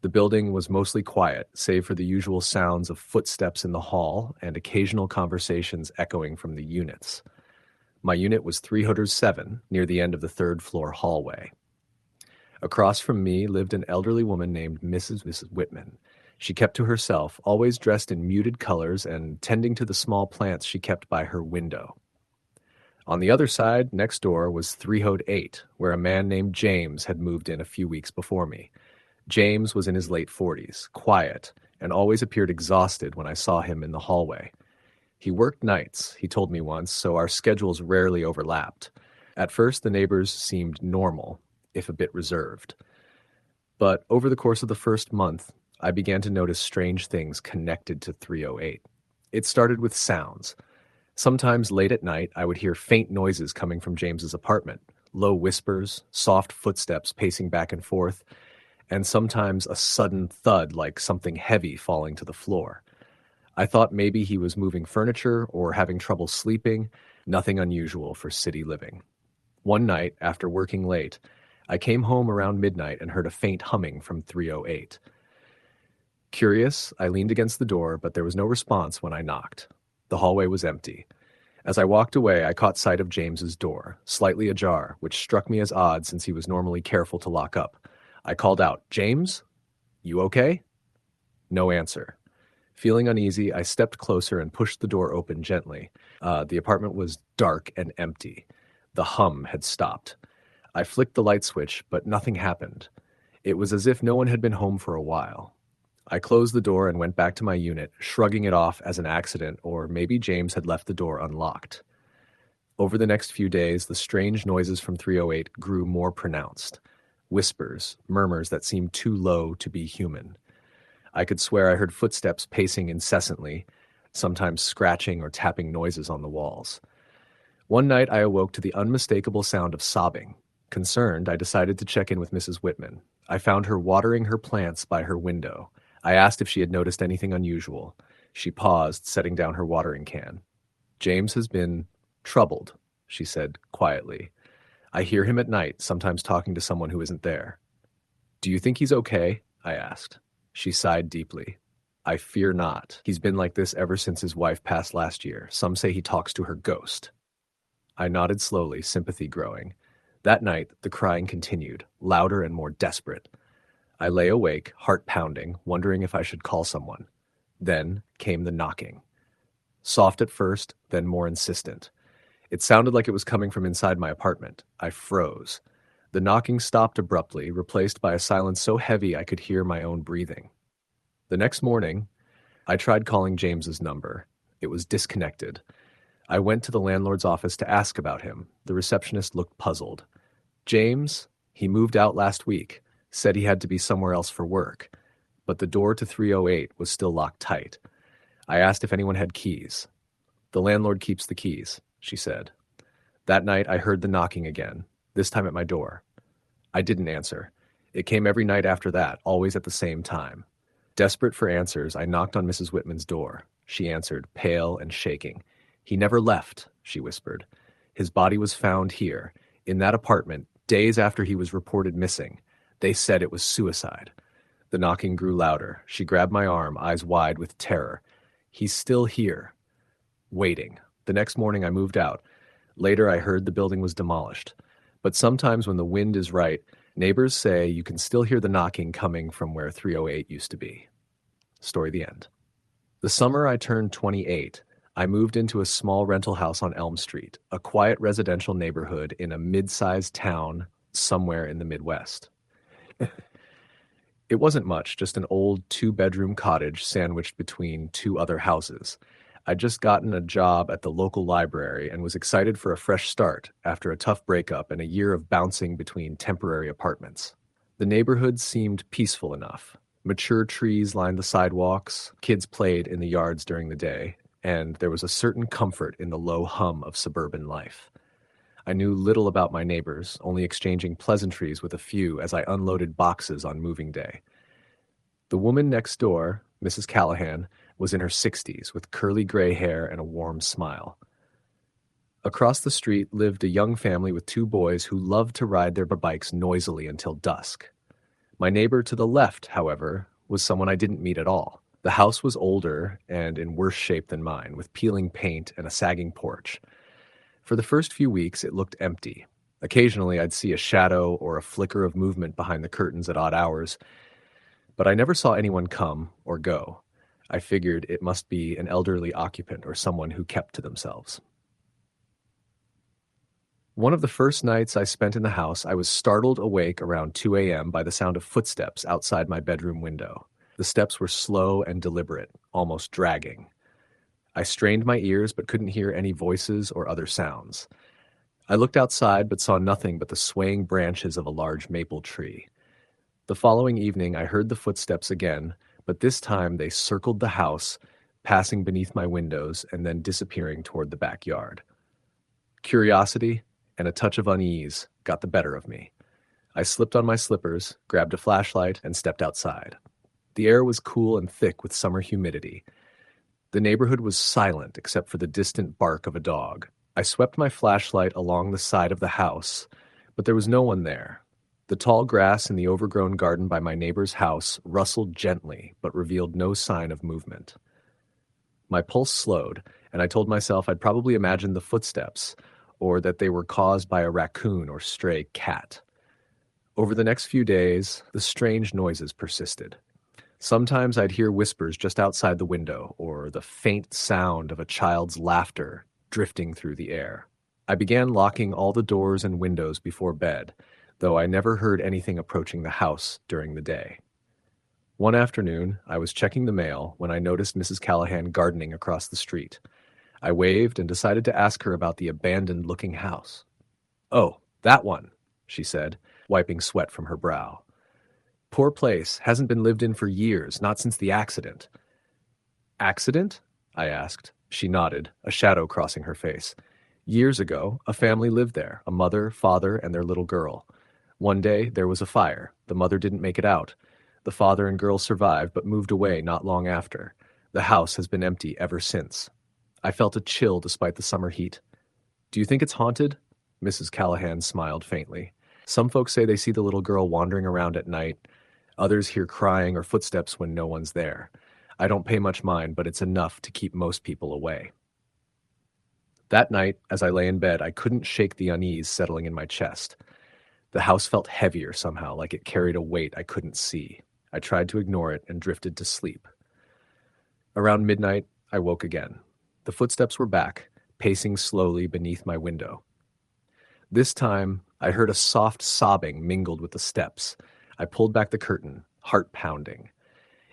The building was mostly quiet, save for the usual sounds of footsteps in the hall and occasional conversations echoing from the units. My unit was 307, near the end of the third-floor hallway. Across from me lived an elderly woman named Mrs. Whitman. She kept to herself, always dressed in muted colors and tending to the small plants she kept by her window. On the other side, next door, was 308, where a man named James had moved in a few weeks before me. James was in his late 40s, quiet, and always appeared exhausted when I saw him in the hallway. He worked nights, he told me once, so our schedules rarely overlapped. At first, the neighbors seemed normal, if a bit reserved. But over the course of the first month, I began to notice strange things connected to 308. It started with sounds. Sometimes late at night, I would hear faint noises coming from James's apartment, low whispers, soft footsteps pacing back and forth, and sometimes a sudden thud like something heavy falling to the floor. I thought maybe he was moving furniture or having trouble sleeping, nothing unusual for city living. One night, after working late, I came home around midnight and heard a faint humming from 308. Curious, I leaned against the door, but there was no response when I knocked. The hallway was empty. As I walked away, I caught sight of James's door, slightly ajar, which struck me as odd since he was normally careful to lock up. I called out, "James? You okay?" No answer. Feeling uneasy, I stepped closer and pushed the door open gently. The apartment was dark and empty. The hum had stopped. I flicked the light switch, but nothing happened. It was as if no one had been home for a while. I closed the door and went back to my unit, shrugging it off as an accident, or maybe James had left the door unlocked. Over the next few days, the strange noises from 308 grew more pronounced. Whispers, murmurs that seemed too low to be human. I could swear I heard footsteps pacing incessantly, sometimes scratching or tapping noises on the walls. One night I awoke to the unmistakable sound of sobbing. Concerned, I decided to check in with Mrs. Whitman. I found her watering her plants by her window. I asked if she had noticed anything unusual. She paused, setting down her watering can. "James has been troubled," she said quietly. "I hear him at night, sometimes talking to someone who isn't there." "Do you think he's okay?" I asked. She sighed deeply. "I fear not. He's been like this ever since his wife passed last year. Some say he talks to her ghost." I nodded slowly, sympathy growing. That night, the crying continued, louder and more desperate. I lay awake, heart pounding, wondering if I should call someone. Then came the knocking. Soft at first, then more insistent. It sounded like it was coming from inside my apartment. I froze. The knocking stopped abruptly, replaced by a silence so heavy I could hear my own breathing. The next morning, I tried calling James's number. It was disconnected. I went to the landlord's office to ask about him. The receptionist looked puzzled. "James? He moved out last week. Said he had to be somewhere else for work." But the door to 308 was still locked tight. I asked if anyone had keys. "The landlord keeps the keys," she said. That night I heard the knocking again, this time at my door. I didn't answer. It came every night after that, always at the same time. Desperate for answers, I knocked on Mrs. Whitman's door. She answered, pale and shaking. "He never left," she whispered. "His body was found here, in that apartment, days after he was reported missing. They said it was suicide." The knocking grew louder. She grabbed my arm, eyes wide with terror. "He's still here." Waiting. The next morning I moved out. Later I heard the building was demolished. But sometimes when the wind is right, neighbors say you can still hear the knocking coming from where 308 used to be. Story the end. The summer I turned 28, I moved into a small rental house on Elm Street, a quiet residential neighborhood in a mid-sized town somewhere in the Midwest. It wasn't much, just an old two-bedroom cottage sandwiched between two other houses. I'd just gotten a job at the local library and was excited for a fresh start after a tough breakup and a year of bouncing between temporary apartments. The neighborhood seemed peaceful enough. Mature trees lined the sidewalks, kids played in the yards during the day, and there was a certain comfort in the low hum of suburban life. I knew little about my neighbors, only exchanging pleasantries with a few as I unloaded boxes on moving day. The woman next door, Mrs. Callahan, was in her 60s with curly gray hair and a warm smile. Across the street lived a young family with two boys who loved to ride their bikes noisily until dusk. My neighbor to the left, however, was someone I didn't meet at all. The house was older and in worse shape than mine, with peeling paint and a sagging porch. For the first few weeks, it looked empty. Occasionally, I'd see a shadow or a flicker of movement behind the curtains at odd hours, but I never saw anyone come or go. I figured it must be an elderly occupant or someone who kept to themselves. One of the first nights I spent in the house, I was startled awake around 2 a.m. by the sound of footsteps outside my bedroom window. The steps were slow and deliberate, almost dragging. I strained my ears but couldn't hear any voices or other sounds. I looked outside but saw nothing but the swaying branches of a large maple tree. The following evening I heard the footsteps again, but this time they circled the house, passing beneath my windows and then disappearing toward the backyard. Curiosity and a touch of unease got the better of me. I slipped on my slippers, grabbed a flashlight, and stepped outside. The air was cool and thick with summer humidity. The neighborhood was silent except for the distant bark of a dog. I swept my flashlight along the side of the house, but there was no one there. The tall grass in the overgrown garden by my neighbor's house rustled gently but revealed no sign of movement. My pulse slowed, and I told myself I'd probably imagined the footsteps, or that they were caused by a raccoon or stray cat. Over the next few days, the strange noises persisted. Sometimes I'd hear whispers just outside the window, or the faint sound of a child's laughter drifting through the air. I began locking all the doors and windows before bed, though I never heard anything approaching the house during the day. One afternoon, I was checking the mail when I noticed Mrs. Callahan gardening across the street. I waved and decided to ask her about the abandoned-looking house. "Oh, that one," she said, wiping sweat from her brow. "Poor place, hasn't been lived in for years, not since the accident." "Accident?" I asked. She nodded, a shadow crossing her face. "Years ago, a family lived there, a mother, father, and their little girl. One day, there was a fire. The mother didn't make it out. The father and girl survived, but moved away not long after. The house has been empty ever since." I felt a chill despite the summer heat. "Do you think it's haunted?" Mrs. Callahan smiled faintly. "Some folks say they see the little girl wandering around at night. Others hear crying or footsteps when no one's there. I don't pay much mind, but it's enough to keep most people away." That night, as I lay in bed, I couldn't shake the unease settling in my chest. The house felt heavier somehow, like it carried a weight I couldn't see. I tried to ignore it and drifted to sleep. Around midnight, I woke again. The footsteps were back, pacing slowly beneath my window. This time, I heard a soft sobbing mingled with the steps. I pulled back the curtain, heart pounding.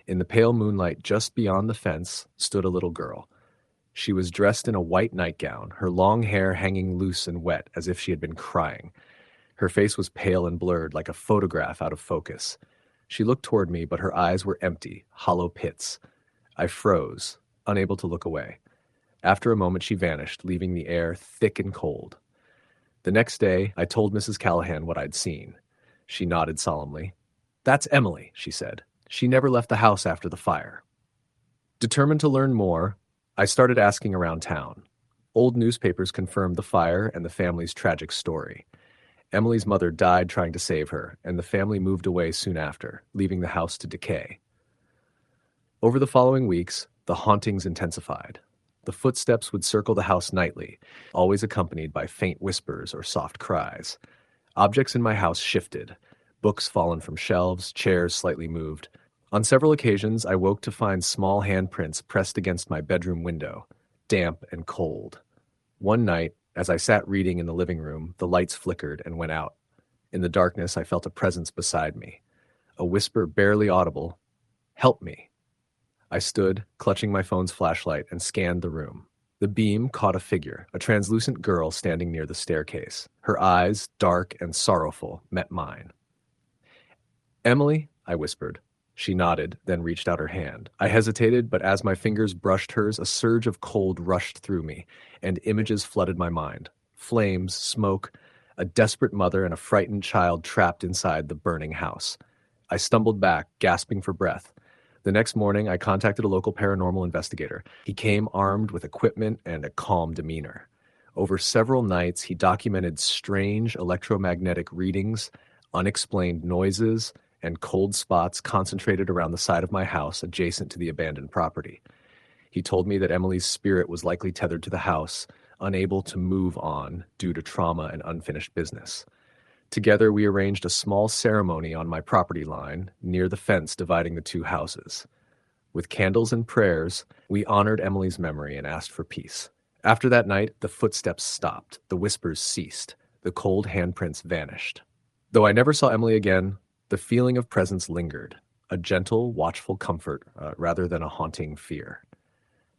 In the pale moonlight just beyond the fence stood a little girl. She was dressed in a white nightgown, her long hair hanging loose and wet as if she had been crying. Her face was pale and blurred, like a photograph out of focus. She looked toward me, but her eyes were empty, hollow pits. I froze, unable to look away. After a moment, she vanished, leaving the air thick and cold. The next day, I told Mrs. Callahan what I'd seen. She nodded solemnly. "That's Emily," she said. "She never left the house after the fire." Determined to learn more, I started asking around town. Old newspapers confirmed the fire and the family's tragic story. Emily's mother died trying to save her, and the family moved away soon after, leaving the house to decay. Over the following weeks, the hauntings intensified. The footsteps would circle the house nightly, always accompanied by faint whispers or soft cries. Objects in my house shifted, books fallen from shelves, chairs slightly moved. On several occasions, I woke to find small handprints pressed against my bedroom window, damp and cold. One night, as I sat reading in the living room, the lights flickered and went out. In the darkness, I felt a presence beside me. A whisper barely audible, "Help me." I stood, clutching my phone's flashlight, and scanned the room. The beam caught a figure, a translucent girl standing near the staircase. Her eyes, dark and sorrowful, met mine. "Emily?" I whispered. She nodded, then reached out her hand. I hesitated, but as my fingers brushed hers, a surge of cold rushed through me, and images flooded my mind. Flames, smoke, a desperate mother and a frightened child trapped inside the burning house. I stumbled back, gasping for breath. The next morning, I contacted a local paranormal investigator. He came armed with equipment and a calm demeanor. Over several nights, he documented strange electromagnetic readings, unexplained noises, and cold spots concentrated around the side of my house adjacent to the abandoned property. He told me that Emily's spirit was likely tethered to the house, unable to move on due to trauma and unfinished business. Together, we arranged a small ceremony on my property line, near the fence dividing the two houses. With candles and prayers, we honored Emily's memory and asked for peace. After that night, the footsteps stopped, the whispers ceased, the cold handprints vanished. Though I never saw Emily again, the feeling of presence lingered, a gentle, watchful comfort rather than a haunting fear.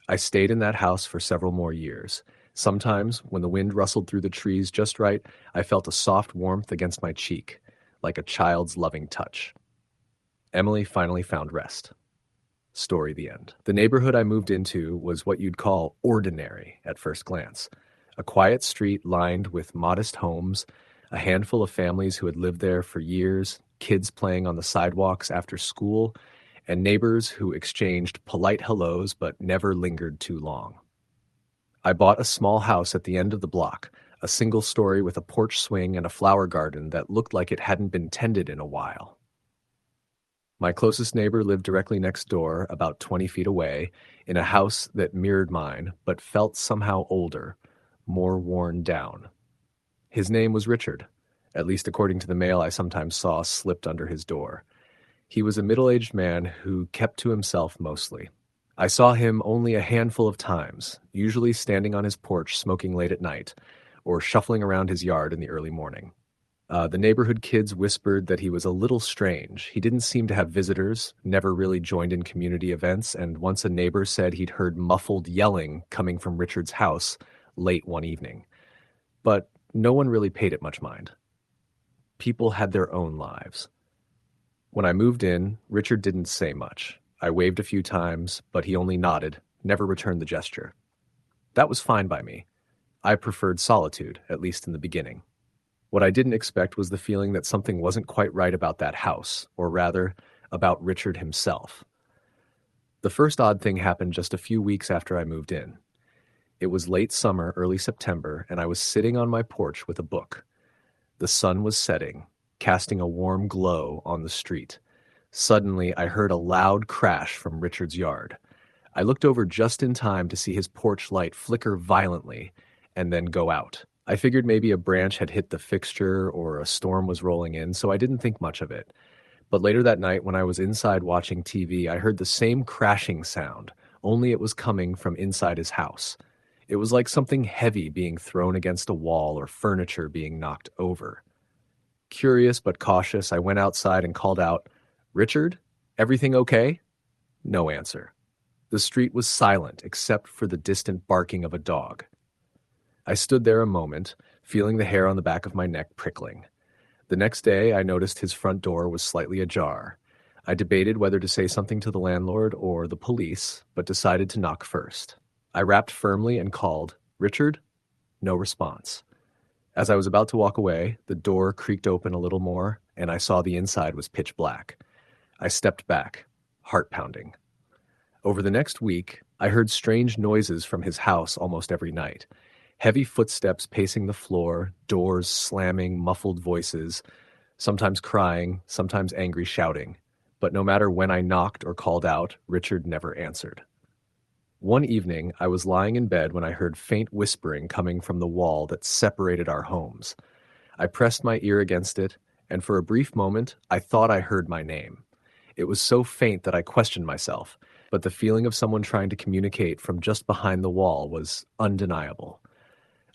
I stayed in that house for several more years. Sometimes, when the wind rustled through the trees just right, I felt a soft warmth against my cheek, like a child's loving touch. Emily finally found rest. Story the end. The neighborhood I moved into was what you'd call ordinary at first glance. A quiet street lined with modest homes, a handful of families who had lived there for years, kids playing on the sidewalks after school, and neighbors who exchanged polite hellos but never lingered too long. I bought a small house at the end of the block, a single story with a porch swing and a flower garden that looked like it hadn't been tended in a while. My closest neighbor lived directly next door, about 20 feet away, in a house that mirrored mine, but felt somehow older, more worn down. His name was Richard, at least according to the mail I sometimes saw slipped under his door. He was a middle-aged man who kept to himself mostly. I saw him only a handful of times, usually standing on his porch smoking late at night, or shuffling around his yard in the early morning. The neighborhood kids whispered that he was a little strange. He didn't seem to have visitors, never really joined in community events, and once a neighbor said he'd heard muffled yelling coming from Richard's house late one evening. But no one really paid it much mind. People had their own lives. When I moved in, Richard didn't say much. I waved a few times, but he only nodded, never returned the gesture. That was fine by me. I preferred solitude, at least in the beginning. What I didn't expect was the feeling that something wasn't quite right about that house, or rather, about Richard himself. The first odd thing happened just a few weeks after I moved in. It was late summer, early September, and I was sitting on my porch with a book. The sun was setting, casting a warm glow on the street. Suddenly, I heard a loud crash from Richard's yard. I looked over just in time to see his porch light flicker violently and then go out. I figured maybe a branch had hit the fixture or a storm was rolling in, so I didn't think much of it. But later that night, when I was inside watching TV, I heard the same crashing sound, only it was coming from inside his house. It was like something heavy being thrown against a wall or furniture being knocked over. Curious but cautious, I went outside and called out, "Richard, everything okay?" No answer. The street was silent except for the distant barking of a dog. I stood there a moment, feeling the hair on the back of my neck prickling. The next day, I noticed his front door was slightly ajar. I debated whether to say something to the landlord or the police, but decided to knock first. I rapped firmly and called, "Richard?" No response. As I was about to walk away, the door creaked open a little more, and I saw the inside was pitch black. I stepped back, heart pounding. Over the next week, I heard strange noises from his house almost every night. Heavy footsteps pacing the floor, doors slamming, muffled voices, sometimes crying, sometimes angry shouting. But no matter when I knocked or called out, Richard never answered. One evening, I was lying in bed when I heard faint whispering coming from the wall that separated our homes. I pressed my ear against it, and for a brief moment, I thought I heard my name. It was so faint that I questioned myself, but the feeling of someone trying to communicate from just behind the wall was undeniable.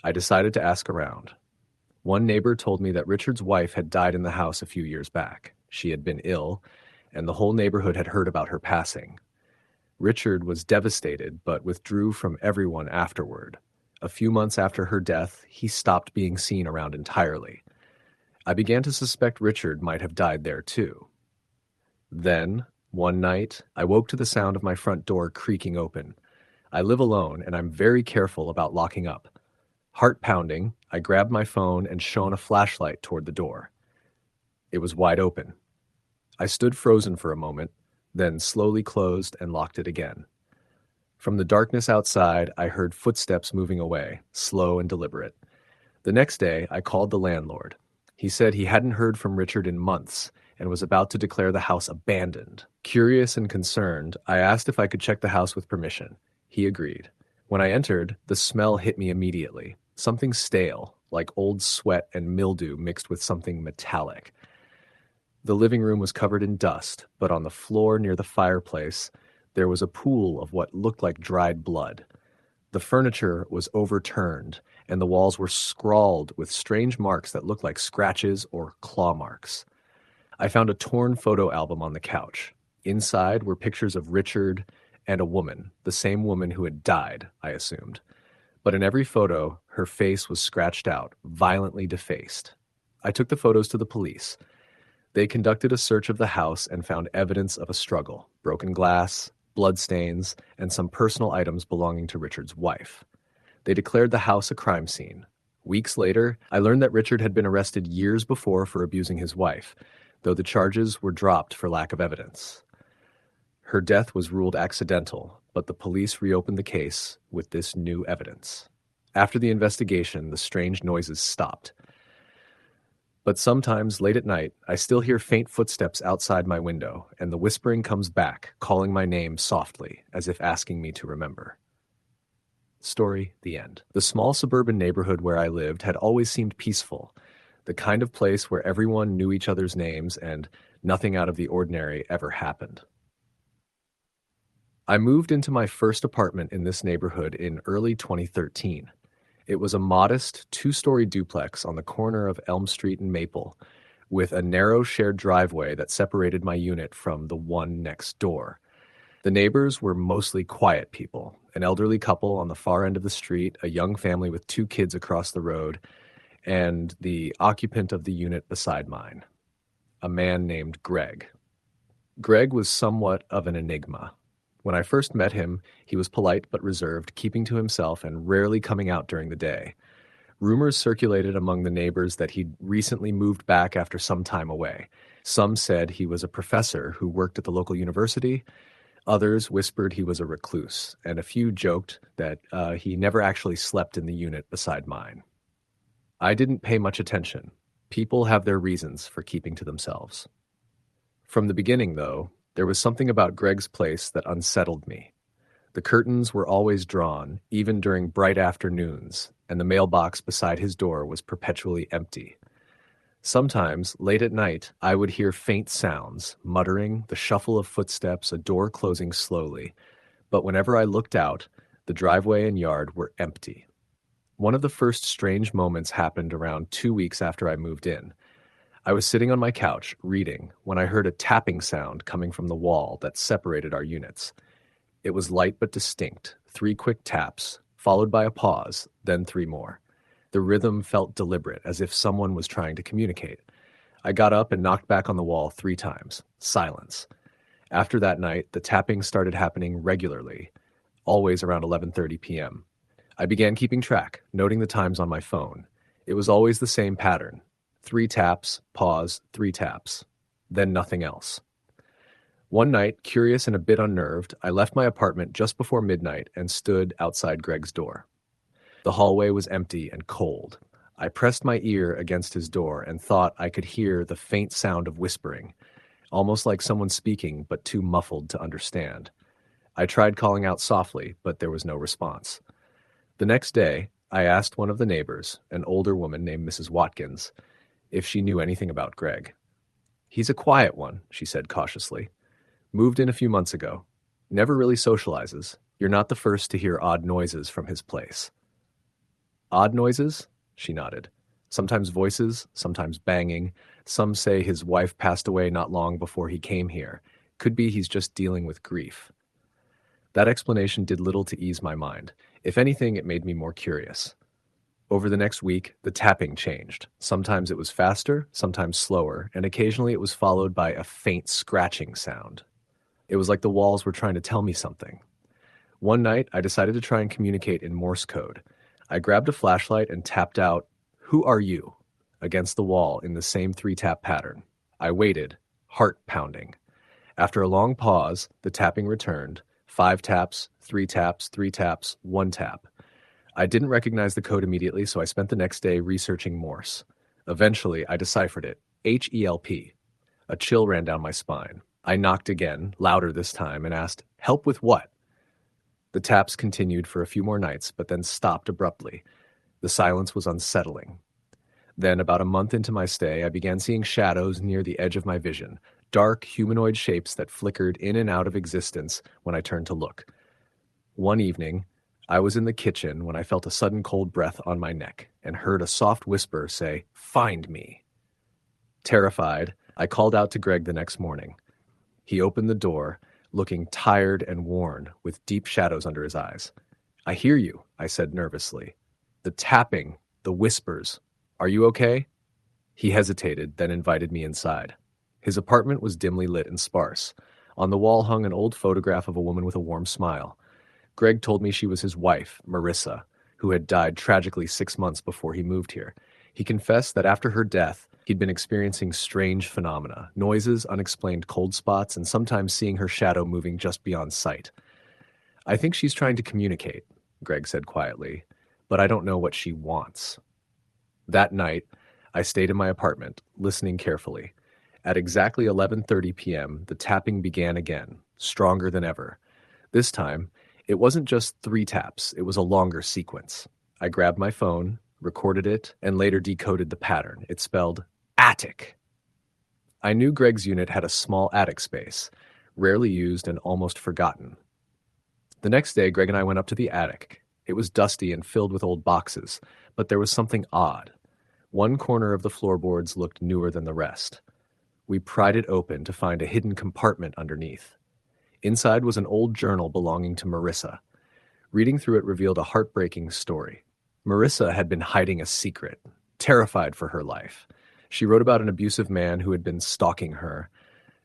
I decided to ask around. One neighbor told me that Richard's wife had died in the house a few years back. She had been ill, and the whole neighborhood had heard about her passing. Richard was devastated, but withdrew from everyone afterward. A few months after her death, he stopped being seen around entirely. I began to suspect Richard might have died there too. Then, one night, I woke to the sound of my front door creaking open. I live alone, and I'm very careful about locking up. Heart pounding, I grabbed my phone and shone a flashlight toward the door. It was wide open. I stood frozen for a moment, then slowly closed and locked it again. From the darkness outside, I heard footsteps moving away, slow and deliberate. The next day, I called the landlord. He said he hadn't heard from Richard in months and was about to declare the house abandoned. Curious and concerned, I asked if I could check the house with permission. He agreed. When I entered, the smell hit me immediately. Something stale, like old sweat and mildew mixed with something metallic. The living room was covered in dust, but on the floor near the fireplace, there was a pool of what looked like dried blood. The furniture was overturned, and the walls were scrawled with strange marks that looked like scratches or claw marks. I found a torn photo album on the couch. Inside were pictures of Richard and a woman, the same woman who had died, I assumed. But in every photo, her face was scratched out, violently defaced. I took the photos to the police. They conducted a search of the house and found evidence of a struggle: broken glass, bloodstains, and some personal items belonging to Richard's wife. They declared the house a crime scene. Weeks later, I learned that Richard had been arrested years before for abusing his wife, though the charges were dropped for lack of evidence. Her death was ruled accidental, but the police reopened the case with this new evidence. After the investigation, the strange noises stopped. But sometimes, late at night, I still hear faint footsteps outside my window, and the whispering comes back, calling my name softly, as if asking me to remember. Story, the end. The small suburban neighborhood where I lived had always seemed peaceful, the kind of place where everyone knew each other's names and nothing out of the ordinary ever happened. I moved into my first apartment in this neighborhood in early 2013. It was a modest two-story duplex on the corner of Elm Street and Maple, with a narrow shared driveway that separated my unit from the one next door. The neighbors were mostly quiet people, an elderly couple on the far end of the street, a young family with 2 kids across the road, and the occupant of the unit beside mine, a man named Greg. Greg was somewhat of an enigma. When I first met him, he was polite but reserved, keeping to himself and rarely coming out during the day. Rumors circulated among the neighbors that he'd recently moved back after some time away. Some said he was a professor who worked at the local university. Others whispered he was a recluse, and a few joked that he never actually slept in the unit beside mine. I didn't pay much attention. People have their reasons for keeping to themselves. From the beginning, though, there was something about Greg's place that unsettled me. The curtains were always drawn, even during bright afternoons, and the mailbox beside his door was perpetually empty. Sometimes, late at night, I would hear faint sounds, muttering, the shuffle of footsteps, a door closing slowly. But whenever I looked out, the driveway and yard were empty. One of the first strange moments happened around 2 weeks after I moved in. I was sitting on my couch, reading, when I heard a tapping sound coming from the wall that separated our units. It was light but distinct, 3 quick taps, followed by a pause, then 3 more. The rhythm felt deliberate, as if someone was trying to communicate. I got up and knocked back on the wall 3 times. Silence. After that night, the tapping started happening regularly, always around 11:30 p.m. I began keeping track, noting the times on my phone. It was always the same pattern. 3 taps, pause, 3 taps. Then nothing else. One night, curious and a bit unnerved, I left my apartment just before midnight and stood outside Greg's door. The hallway was empty and cold. I pressed my ear against his door and thought I could hear the faint sound of whispering, almost like someone speaking but too muffled to understand. I tried calling out softly, but there was no response. The next day, I asked one of the neighbors, an older woman named Mrs. Watkins, if she knew anything about Greg. "He's a quiet one," she said cautiously. "Moved in a few months ago. Never really socializes. You're not the first to hear odd noises from his place." "Odd noises?" She nodded. "Sometimes voices, sometimes banging. Some say his wife passed away not long before he came here. Could be he's just dealing with grief." That explanation did little to ease my mind. If anything, it made me more curious. Over the next week, the tapping changed. Sometimes it was faster, sometimes slower, and occasionally it was followed by a faint scratching sound. It was like the walls were trying to tell me something. One night, I decided to try and communicate in Morse code. I grabbed a flashlight and tapped out, "Who are you?" against the wall in the same 3-tap pattern. I waited, heart pounding. After a long pause, the tapping returned. 5 taps, 3 taps, 3 taps, 1 tap. I didn't recognize the code immediately, so I spent the next day researching Morse. Eventually, I deciphered it. HELP. A chill ran down my spine. I knocked again, louder this time, and asked, "Help with what?" The taps continued for a few more nights, but then stopped abruptly. The silence was unsettling. Then, about a month into my stay, I began seeing shadows near the edge of my vision, dark humanoid shapes that flickered in and out of existence when I turned to look. One evening, I was in the kitchen when I felt a sudden cold breath on my neck and heard a soft whisper say, "Find me." Terrified, I called out to Greg the next morning. He opened the door, looking tired and worn, with deep shadows under his eyes. "I hear you," I said nervously. "The tapping, the whispers. Are you okay?" He hesitated, then invited me inside. His apartment was dimly lit and sparse. On the wall hung an old photograph of a woman with a warm smile. Greg told me she was his wife, Marissa, who had died tragically 6 months before he moved here. He confessed that after her death, he'd been experiencing strange phenomena, noises, unexplained cold spots, and sometimes seeing her shadow moving just beyond sight. I think she's trying to communicate, Greg said quietly, but I don't know what she wants. That night, I stayed in my apartment, listening carefully. At exactly 11:30 p.m., the tapping began again, stronger than ever. This time, it wasn't just 3 taps, it was a longer sequence. I grabbed my phone, recorded it, and later decoded the pattern. It spelled attic. I knew Greg's unit had a small attic space, rarely used and almost forgotten. The next day, Greg and I went up to the attic. It was dusty and filled with old boxes, but there was something odd. One corner of the floorboards looked newer than the rest. We pried it open to find a hidden compartment underneath. Inside was an old journal belonging to Marissa. Reading through it revealed a heartbreaking story. Marissa had been hiding a secret, terrified for her life. She wrote about an abusive man who had been stalking her,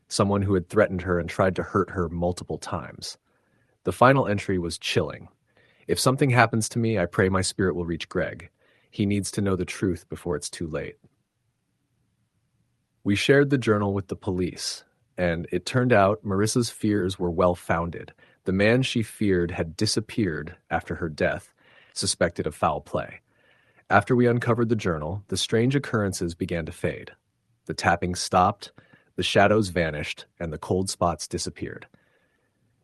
someone who had threatened her and tried to hurt her multiple times. The final entry was chilling. If something happens to me, I pray my spirit will reach Greg. He needs to know the truth before it's too late. We shared the journal with the police, and it turned out Marissa's fears were well-founded. The man she feared had disappeared after her death, suspected of foul play. After we uncovered the journal, the strange occurrences began to fade. The tapping stopped, the shadows vanished, and the cold spots disappeared.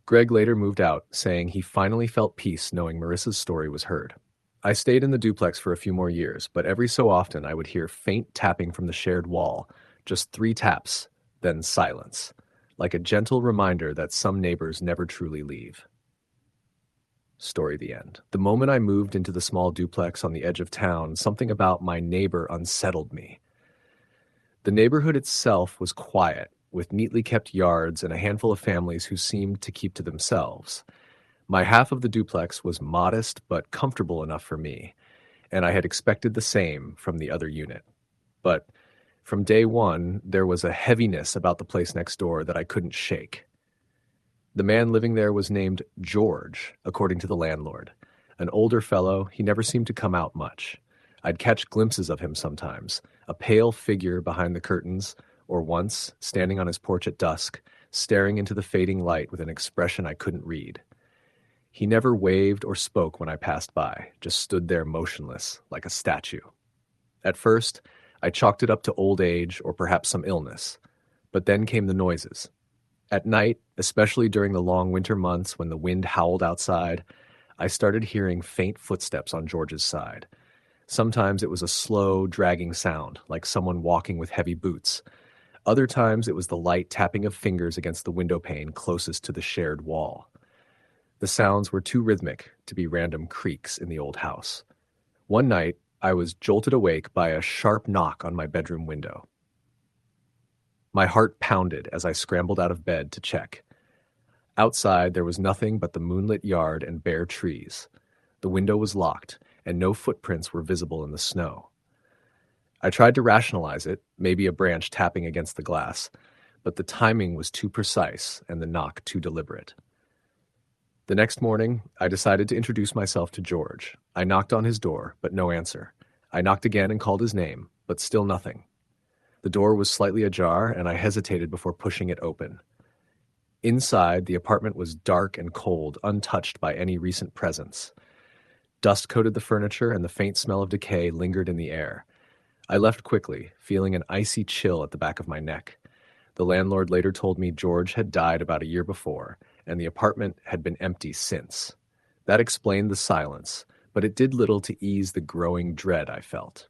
Greg later moved out, saying he finally felt peace knowing Marissa's story was heard. I stayed in the duplex for a few more years, but every so often I would hear faint tapping from the shared wall, just 3 taps, then silence, like a gentle reminder that some neighbors never truly leave. Story the end. The moment I moved into the small duplex on the edge of town, something about my neighbor unsettled me. The neighborhood itself was quiet, with neatly kept yards and a handful of families who seemed to keep to themselves. My half of the duplex was modest but comfortable enough for me, and I had expected the same from the other unit. But from day one, there was a heaviness about the place next door that I couldn't shake. The man living there was named George, according to the landlord. An older fellow, he never seemed to come out much. I'd catch glimpses of him sometimes, a pale figure behind the curtains, or once, standing on his porch at dusk, staring into the fading light with an expression I couldn't read. He never waved or spoke when I passed by, just stood there motionless, like a statue. At first, I chalked it up to old age or perhaps some illness. But then came the noises. At night, especially during the long winter months when the wind howled outside, I started hearing faint footsteps on George's side. Sometimes it was a slow, dragging sound, like someone walking with heavy boots. Other times it was the light tapping of fingers against the window pane closest to the shared wall. The sounds were too rhythmic to be random creaks in the old house. One night, I was jolted awake by a sharp knock on my bedroom window. My heart pounded as I scrambled out of bed to check. Outside, there was nothing but the moonlit yard and bare trees. The window was locked, and no footprints were visible in the snow. I tried to rationalize it, maybe a branch tapping against the glass, but the timing was too precise and the knock too deliberate. The next morning, I decided to introduce myself to George. I knocked on his door, but no answer. I knocked again and called his name, but still nothing. The door was slightly ajar, and I hesitated before pushing it open. Inside, the apartment was dark and cold, untouched by any recent presence. Dust coated the furniture, and the faint smell of decay lingered in the air. I left quickly, feeling an icy chill at the back of my neck. The landlord later told me George had died about a year before, and the apartment had been empty since. That explained the silence, but it did little to ease the growing dread I felt.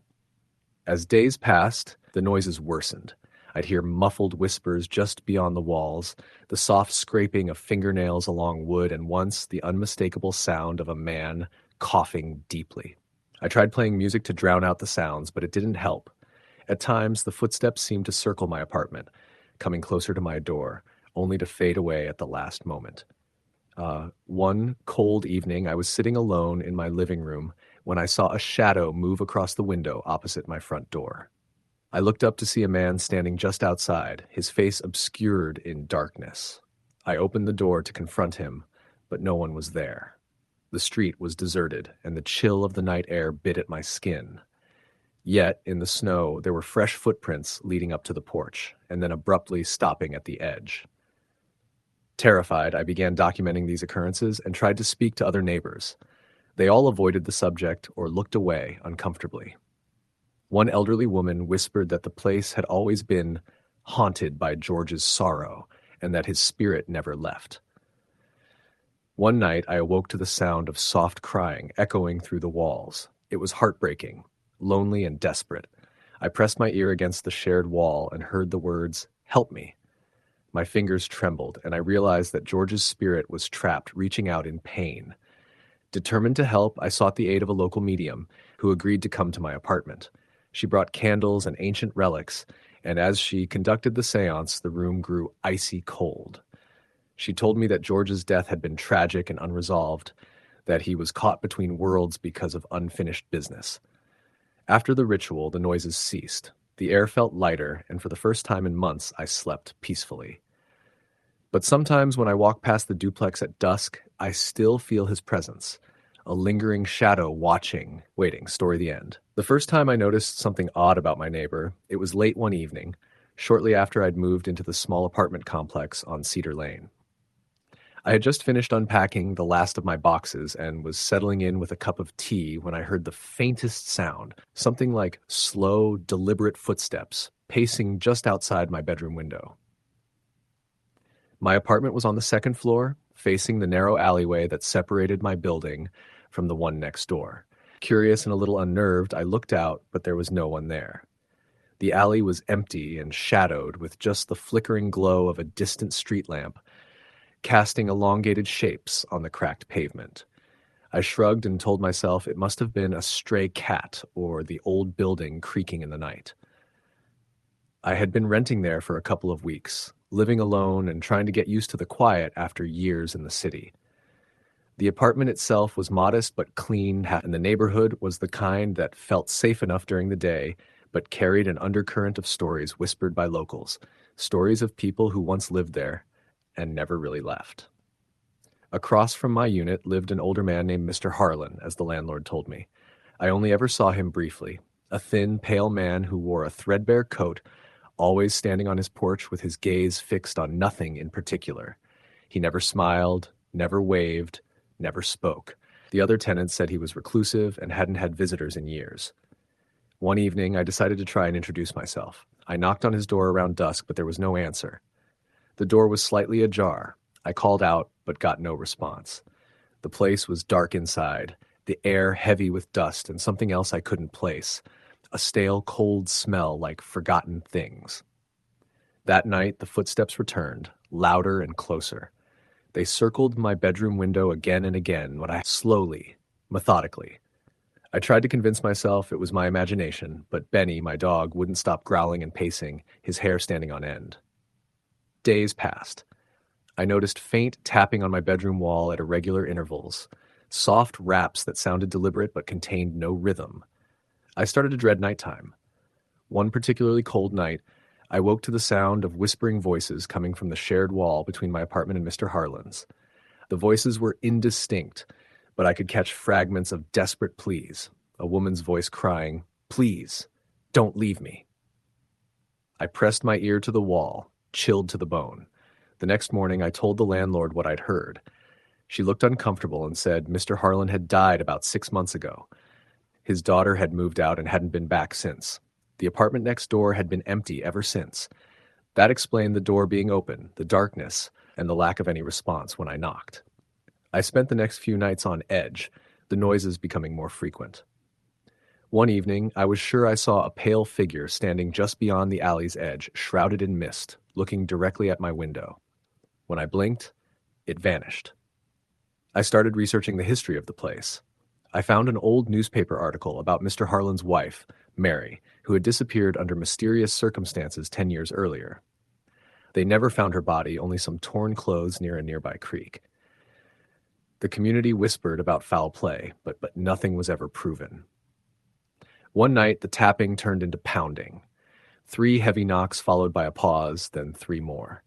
As days passed, the noises worsened. I'd hear muffled whispers just beyond the walls, the soft scraping of fingernails along wood, and once the unmistakable sound of a man coughing deeply. I tried playing music to drown out the sounds, but it didn't help. At times, the footsteps seemed to circle my apartment, coming closer to my door, only to fade away at the last moment. One cold evening, I was sitting alone in my living room when I saw a shadow move across the window opposite my front door. I looked up to see a man standing just outside, his face obscured in darkness. I opened the door to confront him, but no one was there. The street was deserted, and the chill of the night air bit at my skin. Yet, in the snow, there were fresh footprints leading up to the porch, and then abruptly stopping at the edge. Terrified, I began documenting these occurrences and tried to speak to other neighbors. They all avoided the subject or looked away uncomfortably. One elderly woman whispered that the place had always been haunted by George's sorrow and that his spirit never left. One night, I awoke to the sound of soft crying echoing through the walls. It was heartbreaking, lonely, and desperate. I pressed my ear against the shared wall and heard the words, "Help me." My fingers trembled, and I realized that George's spirit was trapped, reaching out in pain. Determined to help, I sought the aid of a local medium, who agreed to come to my apartment. She brought candles and ancient relics, and as she conducted the seance, the room grew icy cold. She told me that George's death had been tragic and unresolved, that he was caught between worlds because of unfinished business. After the ritual, the noises ceased. The air felt lighter, and for the first time in months, I slept peacefully. But sometimes when I walk past the duplex at dusk, I still feel his presence, a lingering shadow waiting, story the end. The first time I noticed something odd about my neighbor, it was late one evening, shortly after I'd moved into the small apartment complex on Cedar Lane. I had just finished unpacking the last of my boxes and was settling in with a cup of tea when I heard the faintest sound, something like slow, deliberate footsteps, pacing just outside my bedroom window. My apartment was on the second floor, facing the narrow alleyway that separated my building from the one next door. Curious and a little unnerved, I looked out, but there was no one there. The alley was empty and shadowed with just the flickering glow of a distant street lamp, casting elongated shapes on the cracked pavement. I shrugged and told myself it must have been a stray cat or the old building creaking in the night. I had been renting there for a couple of weeks, living alone and trying to get used to the quiet after years in the city. The apartment itself was modest but clean, and the neighborhood was the kind that felt safe enough during the day, but carried an undercurrent of stories whispered by locals, stories of people who once lived there and never really left. Across from my unit lived an older man named Mr. Harlan, as the landlord told me. I only ever saw him briefly, a thin, pale man who wore a threadbare coat, always standing on his porch with his gaze fixed on nothing in particular. He never smiled, never waved, never spoke. The other tenants said he was reclusive and hadn't had visitors in years. One evening, I decided to try and introduce myself. I knocked on his door around dusk, but there was no answer. The door was slightly ajar. I called out, but got no response. The place was dark inside, the air heavy with dust and something else I couldn't place, a stale, cold smell like forgotten things. That night, the footsteps returned, louder and closer. They circled my bedroom window again and again when slowly, methodically. I tried to convince myself it was my imagination, but Benny, my dog, wouldn't stop growling and pacing, his hair standing on end. Days passed. I noticed faint tapping on my bedroom wall at irregular intervals, soft raps that sounded deliberate but contained no rhythm. I started to dread nighttime. One particularly cold night, I woke to the sound of whispering voices coming from the shared wall between my apartment and Mr. Harlan's. The voices were indistinct, but I could catch fragments of desperate pleas, a woman's voice crying, "Please, don't leave me." I pressed my ear to the wall, chilled to the bone. The next morning, I told the landlord what I'd heard. She looked uncomfortable and said Mr. Harlan had died about 6 months ago. His daughter had moved out and hadn't been back since. The apartment next door had been empty ever since. That explained the door being open, the darkness, and the lack of any response when I knocked. I spent the next few nights on edge, the noises becoming more frequent. One evening, I was sure I saw a pale figure standing just beyond the alley's edge, shrouded in mist, looking directly at my window. When I blinked, it vanished. I started researching the history of the place. I found an old newspaper article about Mr. Harlan's wife, Mary, who had disappeared under mysterious circumstances 10 years earlier. They never found her body, only some torn clothes near a nearby creek. The community whispered about foul play, but nothing was ever proven. One night, the tapping turned into pounding. 3 heavy knocks followed by a pause, then 3 more.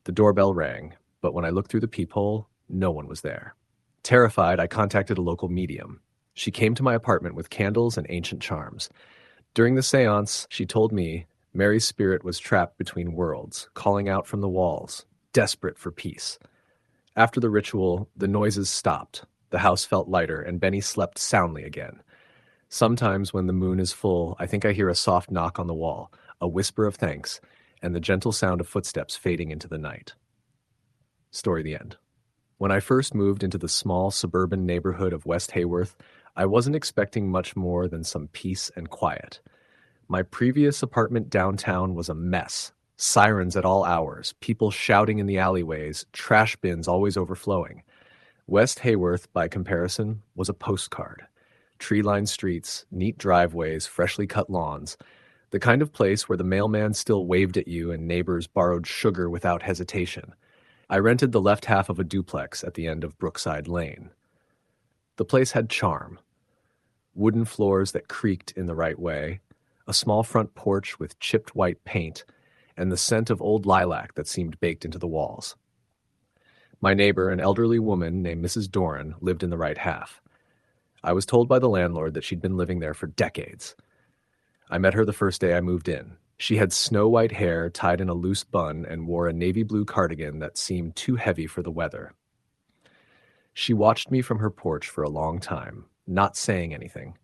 The doorbell rang. but when I looked through the peephole, no one was there. Terrified, I contacted a local medium. She came to my apartment with candles and ancient charms. During the seance, she told me Mary's spirit was trapped between worlds, calling out from the walls, desperate for peace. After the ritual, the noises stopped. The house felt lighter, and Benny slept soundly again. Sometimes when the moon is full, I think I hear a soft knock on the wall, a whisper of thanks, and the gentle sound of footsteps fading into the night. Story the end. When I first moved into the small suburban neighborhood of West Hayworth, I wasn't expecting much more than some peace and quiet. My previous apartment downtown was a mess. Sirens at all hours, people shouting in the alleyways, trash bins always overflowing. West Hayworth, by comparison, was a postcard. Tree-lined streets, neat driveways, freshly cut lawns. The kind of place where the mailman still waved at you and neighbors borrowed sugar without hesitation. I rented the left half of a duplex at the end of Brookside Lane. The place had charm. Wooden floors that creaked in the right way, a small front porch with chipped white paint, and the scent of old lilac that seemed baked into the walls. My neighbor, an elderly woman named Mrs. Doran, lived in the right half. I was told by the landlord that she'd been living there for decades. I met her the first day I moved in. She had snow-white hair tied in a loose bun and wore a navy blue cardigan that seemed too heavy for the weather. She watched me from her porch for a long time, not saying anything.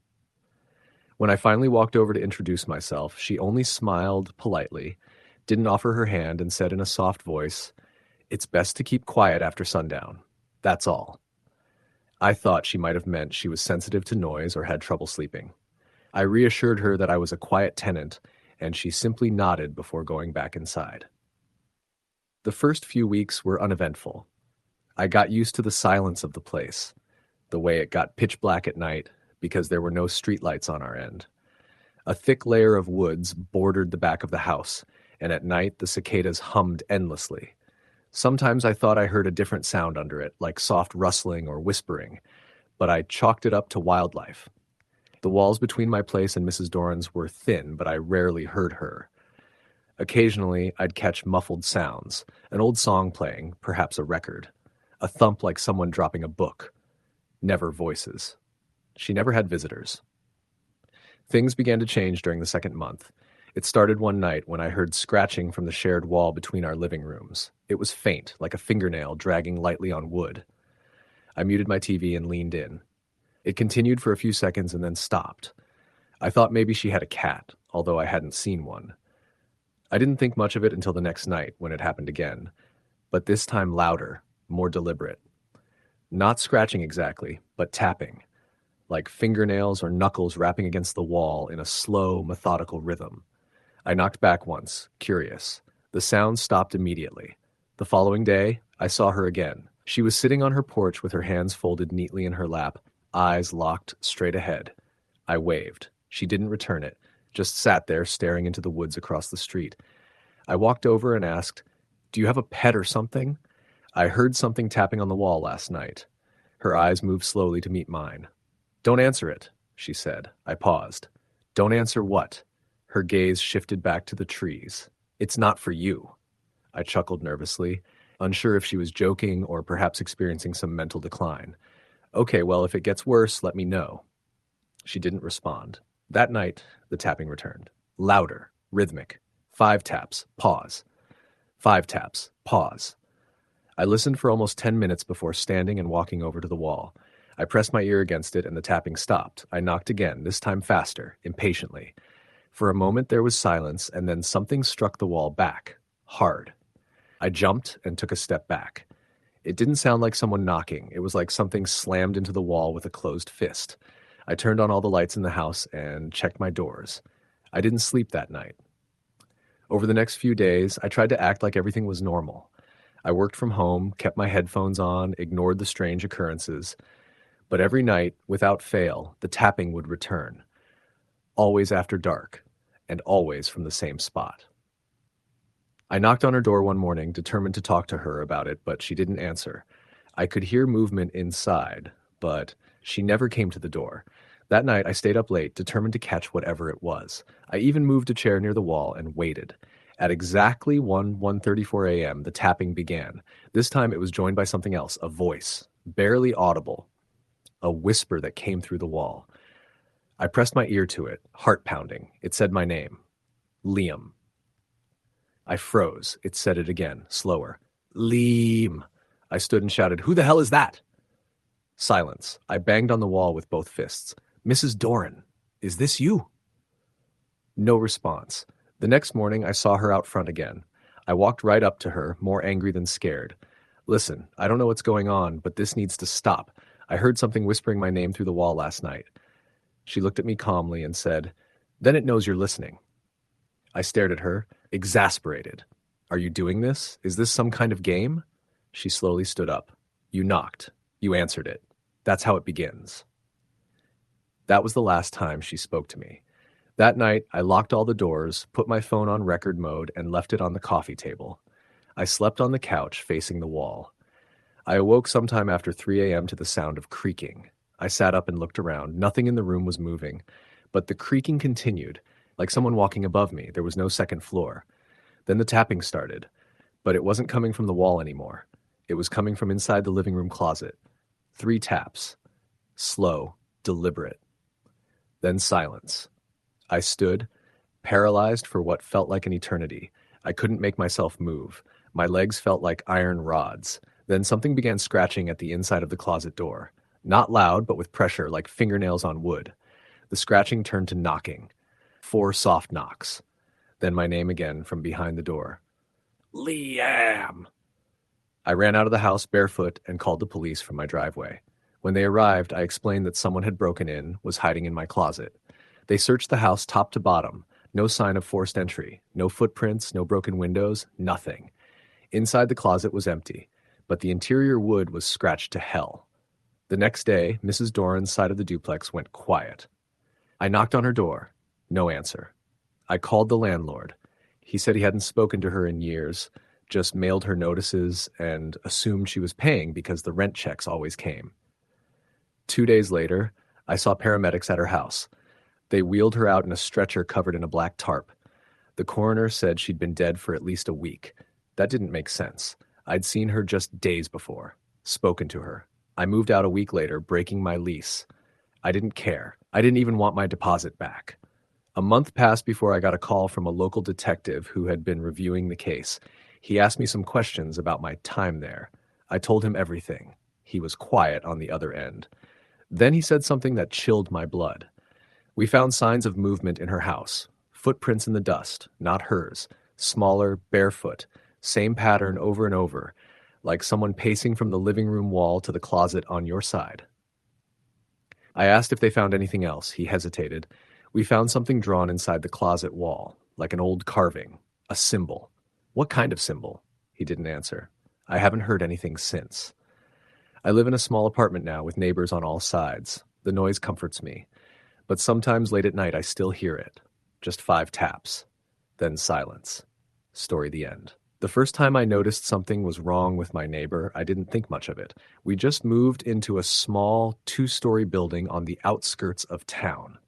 When I finally walked over to introduce myself, she only smiled politely, didn't offer her hand, and said in a soft voice, "It's best to keep quiet after sundown. That's all." I thought she might have meant she was sensitive to noise or had trouble sleeping. I reassured her that I was a quiet tenant, and she simply nodded before going back inside. The first few weeks were uneventful. I got used to the silence of the place, the way it got pitch black at night because there were no streetlights on our end. A thick layer of woods bordered the back of the house, and at night the cicadas hummed endlessly. Sometimes I thought I heard a different sound under it, like soft rustling or whispering, but I chalked it up to wildlife. The walls between my place and Mrs. Doran's were thin, but I rarely heard her. Occasionally, I'd catch muffled sounds, an old song playing, perhaps a record, a thump like someone dropping a book. Never voices. She never had visitors. Things began to change during the second month. It started one night when I heard scratching from the shared wall between our living rooms. It was faint, like a fingernail dragging lightly on wood. I muted my TV and leaned in. It continued for a few seconds and then stopped. I thought maybe she had a cat, although I hadn't seen one. I didn't think much of it until the next night when it happened again, but this time louder, more deliberate. Not scratching exactly, but tapping, like fingernails or knuckles rapping against the wall in a slow, methodical rhythm. I knocked back once, curious. The sound stopped immediately. The following day, I saw her again. She was sitting on her porch with her hands folded neatly in her lap, eyes locked straight ahead. I waved. She didn't return it, just sat there staring into the woods across the street. I walked over and asked, "Do you have a pet or something? I heard something tapping on the wall last night." Her eyes moved slowly to meet mine. "Don't answer it," she said. I paused. "Don't answer what?" Her gaze shifted back to the trees. "It's not for you." I chuckled nervously, unsure if she was joking or perhaps experiencing some mental decline. "Okay, well, if it gets worse, let me know." She didn't respond. That night, the tapping returned. Louder, rhythmic. 5 taps, pause. 5 taps, pause. I listened for almost 10 minutes before standing and walking over to the wall. I pressed my ear against it and the tapping stopped. I knocked again, this time faster, impatiently. For a moment there was silence, and then something struck the wall back, hard. I jumped and took a step back. It didn't sound like someone knocking. It was like something slammed into the wall with a closed fist. I turned on all the lights in the house and checked my doors. I didn't sleep that night. Over the next few days, I tried to act like everything was normal. I worked from home, kept my headphones on, ignored the strange occurrences. But every night, without fail, the tapping would return. Always after dark, and always from the same spot. I knocked on her door one morning, determined to talk to her about it, but she didn't answer. I could hear movement inside, but she never came to the door. That night, I stayed up late, determined to catch whatever it was. I even moved a chair near the wall and waited. At exactly 1:34 a.m., the tapping began. This time it was joined by something else, a voice, barely audible, a whisper that came through the wall. I pressed my ear to it, heart pounding. It said my name, Liam. I froze. It said it again, slower. Liam. I stood and shouted, "Who the hell is that?" Silence. I banged on the wall with both fists. "Mrs. Doran, is this you?" No response. The next morning, I saw her out front again. I walked right up to her, more angry than scared. "Listen, I don't know what's going on, but this needs to stop. I heard something whispering my name through the wall last night." She looked at me calmly and said, "Then it knows you're listening." I stared at her, exasperated. "Are you doing this? Is this some kind of game?" She slowly stood up. "You knocked. You answered it. That's how it begins." That was the last time she spoke to me. That night, I locked all the doors, put my phone on record mode, and left it on the coffee table. I slept on the couch facing the wall. I awoke sometime after 3 a.m. to the sound of creaking. I sat up and looked around. Nothing in the room was moving, but the creaking continued, like someone walking above me. There was no second floor. Then the tapping started, but it wasn't coming from the wall anymore. It was coming from inside the living room closet. 3 taps. Slow, deliberate. Then silence. I stood, paralyzed for what felt like an eternity. I couldn't make myself move. My legs felt like iron rods. Then something began scratching at the inside of the closet door. Not loud, but with pressure, like fingernails on wood. The scratching turned to knocking. 4 soft knocks. Then my name again from behind the door. "Liam!" I ran out of the house barefoot and called the police from my driveway. When they arrived, I explained that someone had broken in, was hiding in my closet. They searched the house top to bottom. No sign of forced entry. No footprints, no broken windows, nothing. Inside the closet was empty, but the interior wood was scratched to hell. The next day, Mrs. Doran's side of the duplex went quiet. I knocked on her door. No answer. I called the landlord. He said he hadn't spoken to her in years, just mailed her notices and assumed she was paying because the rent checks always came. 2 days later, I saw paramedics at her house. They wheeled her out in a stretcher covered in a black tarp. The coroner said she'd been dead for at least a week. That didn't make sense. I'd seen her just days before, spoken to her. I moved out a week later, breaking my lease. I didn't care. I didn't even want my deposit back. A month passed before I got a call from a local detective who had been reviewing the case. He asked me some questions about my time there. I told him everything. He was quiet on the other end. Then he said something that chilled my blood. "We found signs of movement in her house. Footprints in the dust, not hers. Smaller, barefoot. Same pattern over and over, like someone pacing from the living room wall to the closet on your side." I asked if they found anything else. He hesitated. "We found something drawn inside the closet wall, like an old carving. A symbol." "What kind of symbol?" He didn't answer. I haven't heard anything since. I live in a small apartment now with neighbors on all sides. The noise comforts me. But sometimes late at night I still hear it. Just 5 taps. Then silence. Story the end. The first time I noticed something was wrong with my neighbor, I didn't think much of it. We just moved into a small 2-story building on the outskirts of town.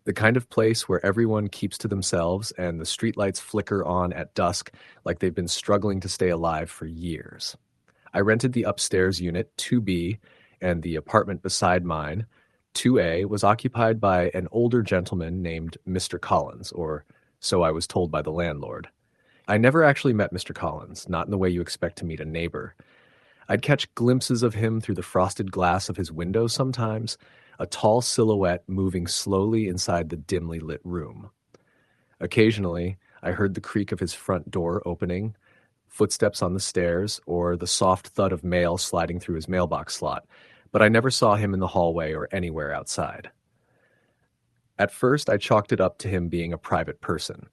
The kind of place where everyone keeps to themselves and the streetlights flicker on at dusk like they've been struggling to stay alive for years. I rented the upstairs unit, 2B, and the apartment beside mine, 2A, was occupied by an older gentleman named Mr. Collins, or so I was told by the landlord. I never actually met Mr. Collins, not in the way you expect to meet a neighbor. I'd catch glimpses of him through the frosted glass of his window sometimes, a tall silhouette moving slowly inside the dimly lit room. Occasionally, I heard the creak of his front door opening, footsteps on the stairs, or the soft thud of mail sliding through his mailbox slot, but I never saw him in the hallway or anywhere outside. At first, I chalked it up to him being a private person.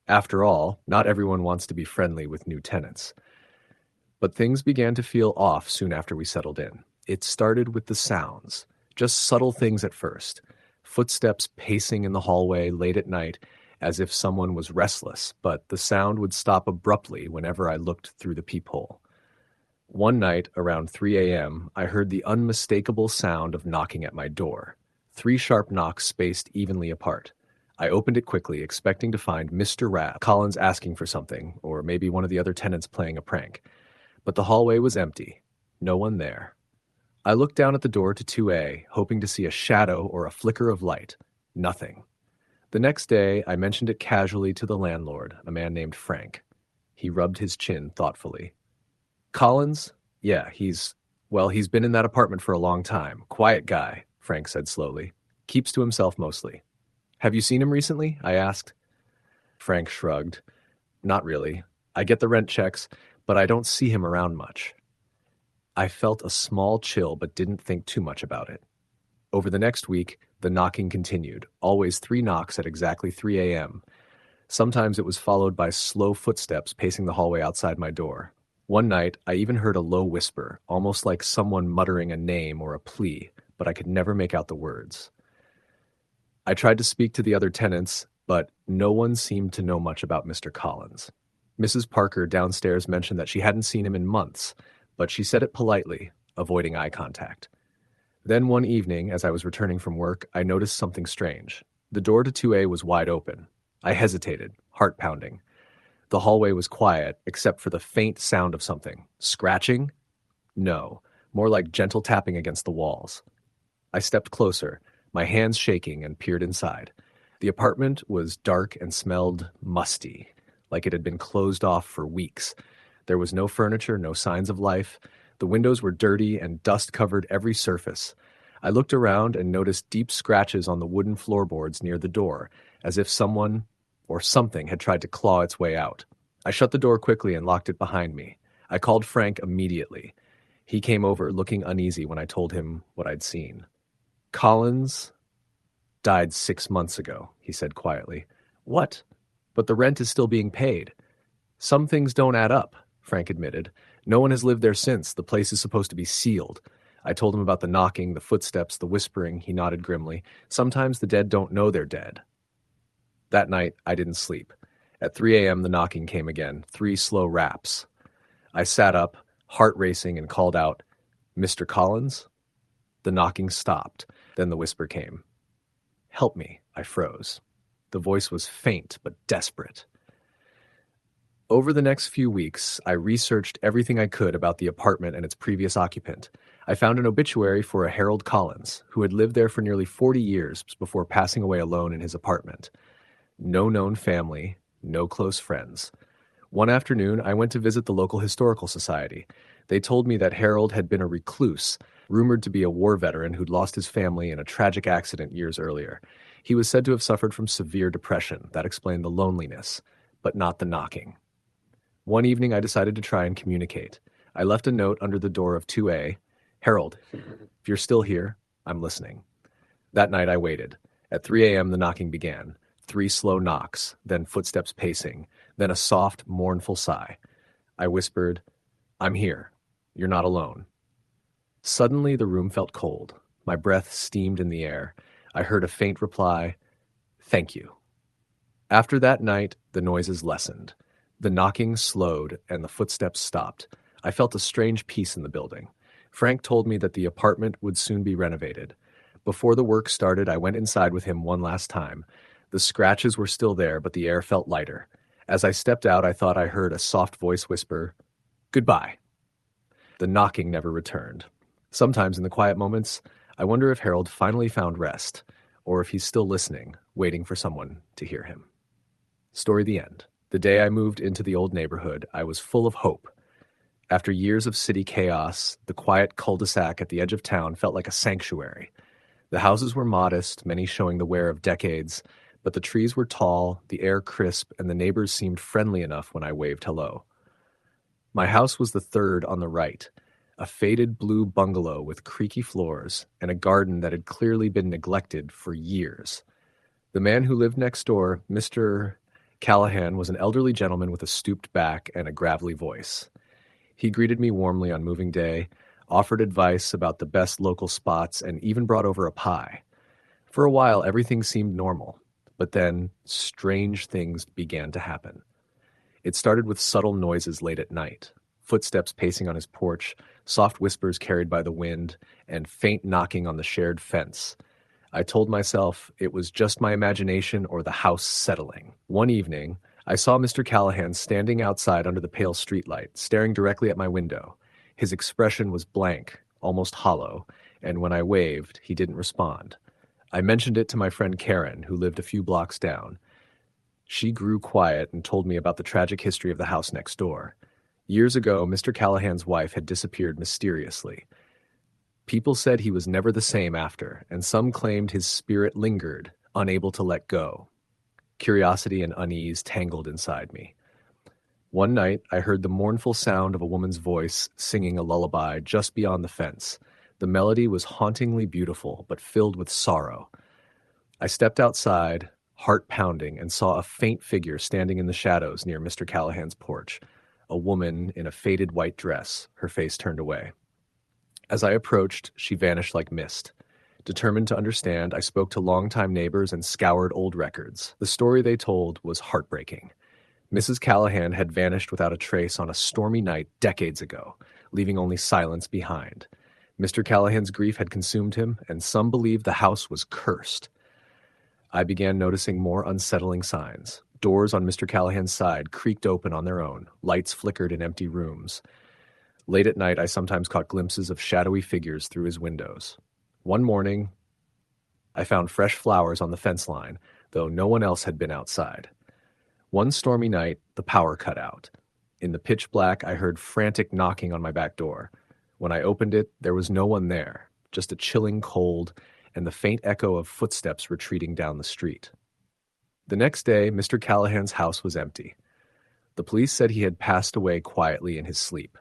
After all, not everyone wants to be friendly with new tenants. But things began to feel off soon after we settled in. It started with the sounds, just subtle things at first. Footsteps pacing in the hallway late at night as if someone was restless, but the sound would stop abruptly whenever I looked through the peephole. One night, around 3 a.m., I heard the unmistakable sound of knocking at my door. 3 sharp knocks spaced evenly apart. I opened it quickly, expecting to find Mr. Collins asking for something, or maybe one of the other tenants playing a prank. But the hallway was empty. No one there. I looked down at the door to 2A, hoping to see a shadow or a flicker of light. Nothing. The next day, I mentioned it casually to the landlord, a man named Frank. He rubbed his chin thoughtfully. Collins? Yeah, he's been in that apartment for a long time. Quiet guy, Frank said slowly. Keeps to himself mostly. Have you seen him recently? I asked. Frank shrugged. Not really. I get the rent checks, but I don't see him around much. I felt a small chill but didn't think too much about it. Over the next week, the knocking continued, always 3 knocks at exactly 3 a.m. Sometimes it was followed by slow footsteps pacing the hallway outside my door. One night, I even heard a low whisper, almost like someone muttering a name or a plea, but I could never make out the words. I tried to speak to the other tenants, but no one seemed to know much about Mr. Collins. Mrs. Parker downstairs mentioned that she hadn't seen him in months, but she said it politely, avoiding eye contact. Then one evening, as I was returning from work, I noticed something strange. The door to 2A was wide open. I hesitated, heart pounding. The hallway was quiet, except for the faint sound of something. Scratching? No, more like gentle tapping against the walls. I stepped closer, my hands shaking, and peered inside. The apartment was dark and smelled musty, like it had been closed off for weeks. There was no furniture, no signs of life. The windows were dirty and dust covered every surface. I looked around and noticed deep scratches on the wooden floorboards near the door, as if someone or something had tried to claw its way out. I shut the door quickly and locked it behind me. I called Frank immediately. He came over, looking uneasy when I told him what I'd seen. Collins died 6 months ago, he said quietly. What? But the rent is still being paid. Some things don't add up, Frank admitted. No one has lived there since. The place is supposed to be sealed. I told him about the knocking, the footsteps, the whispering. He nodded grimly. Sometimes the dead don't know they're dead. That night, I didn't sleep. At 3 a.m., the knocking came again, 3 slow raps. I sat up, heart racing, and called out, Mr. Collins? The knocking stopped. Then the whisper came. Help me, I froze. The voice was faint but desperate. Over the next few weeks, I researched everything I could about the apartment and its previous occupant. I found an obituary for a Harold Collins, who had lived there for nearly 40 years before passing away alone in his apartment. No known family, no close friends. One afternoon, I went to visit the local historical society. They told me that Harold had been a recluse, rumored to be a war veteran who'd lost his family in a tragic accident years earlier. He was said to have suffered from severe depression. That explained the loneliness, but not the knocking. One evening, I decided to try and communicate. I left a note under the door of 2A. Harold, if you're still here, I'm listening. That night, I waited. At 3 a.m., the knocking began. 3 slow knocks, then footsteps pacing, then a soft, mournful sigh. I whispered, I'm here. You're not alone. Suddenly, the room felt cold. My breath steamed in the air. I heard a faint reply, Thank you. After that night, the noises lessened. The knocking slowed and the footsteps stopped. I felt a strange peace in the building. Frank told me that the apartment would soon be renovated. Before the work started, I went inside with him one last time. The scratches were still there, but the air felt lighter. As I stepped out, I thought I heard a soft voice whisper, Goodbye. The knocking never returned. Sometimes in the quiet moments, I wonder if Harold finally found rest, or if he's still listening, waiting for someone to hear him. Story the end. The day I moved into the old neighborhood, I was full of hope. After years of city chaos, the quiet cul-de-sac at the edge of town felt like a sanctuary. The houses were modest, many showing the wear of decades, but the trees were tall, the air crisp, and the neighbors seemed friendly enough when I waved hello. My house was the third on the right, a faded blue bungalow with creaky floors and a garden that had clearly been neglected for years. The man who lived next door, Mr. Callahan, was an elderly gentleman with a stooped back and a gravelly voice. He greeted me warmly on moving day, offered advice about the best local spots, and even brought over a pie. For a while, everything seemed normal, but then strange things began to happen. It started with subtle noises late at night, footsteps pacing on his porch, soft whispers carried by the wind, and faint knocking on the shared fence. I told myself it was just my imagination or the house settling. One evening, I saw Mr. Callahan standing outside under the pale streetlight, staring directly at my window. His expression was blank, almost hollow, and when I waved, he didn't respond. I mentioned it to my friend Karen, who lived a few blocks down. She grew quiet and told me about the tragic history of the house next door. Years ago, Mr. Callahan's wife had disappeared mysteriously. People said he was never the same after, and some claimed his spirit lingered, unable to let go. Curiosity and unease tangled inside me. One night, I heard the mournful sound of a woman's voice singing a lullaby just beyond the fence. The melody was hauntingly beautiful, but filled with sorrow. I stepped outside, heart pounding, and saw a faint figure standing in the shadows near Mr. Callahan's porch, a woman in a faded white dress, her face turned away. As I approached, she vanished like mist. Determined to understand, I spoke to longtime neighbors and scoured old records. The story they told was heartbreaking. Mrs. Callahan had vanished without a trace on a stormy night decades ago, leaving only silence behind. Mr. Callahan's grief had consumed him, and some believed the house was cursed. I began noticing more unsettling signs. Doors on Mr. Callahan's side creaked open on their own. Lights flickered in empty rooms. Late at night, I sometimes caught glimpses of shadowy figures through his windows. One morning, I found fresh flowers on the fence line, though no one else had been outside. One stormy night, the power cut out. In the pitch black, I heard frantic knocking on my back door. When I opened it, there was no one there, just a chilling cold and the faint echo of footsteps retreating down the street. The next day, Mr. Callahan's house was empty. The police said he had passed away quietly in his sleep.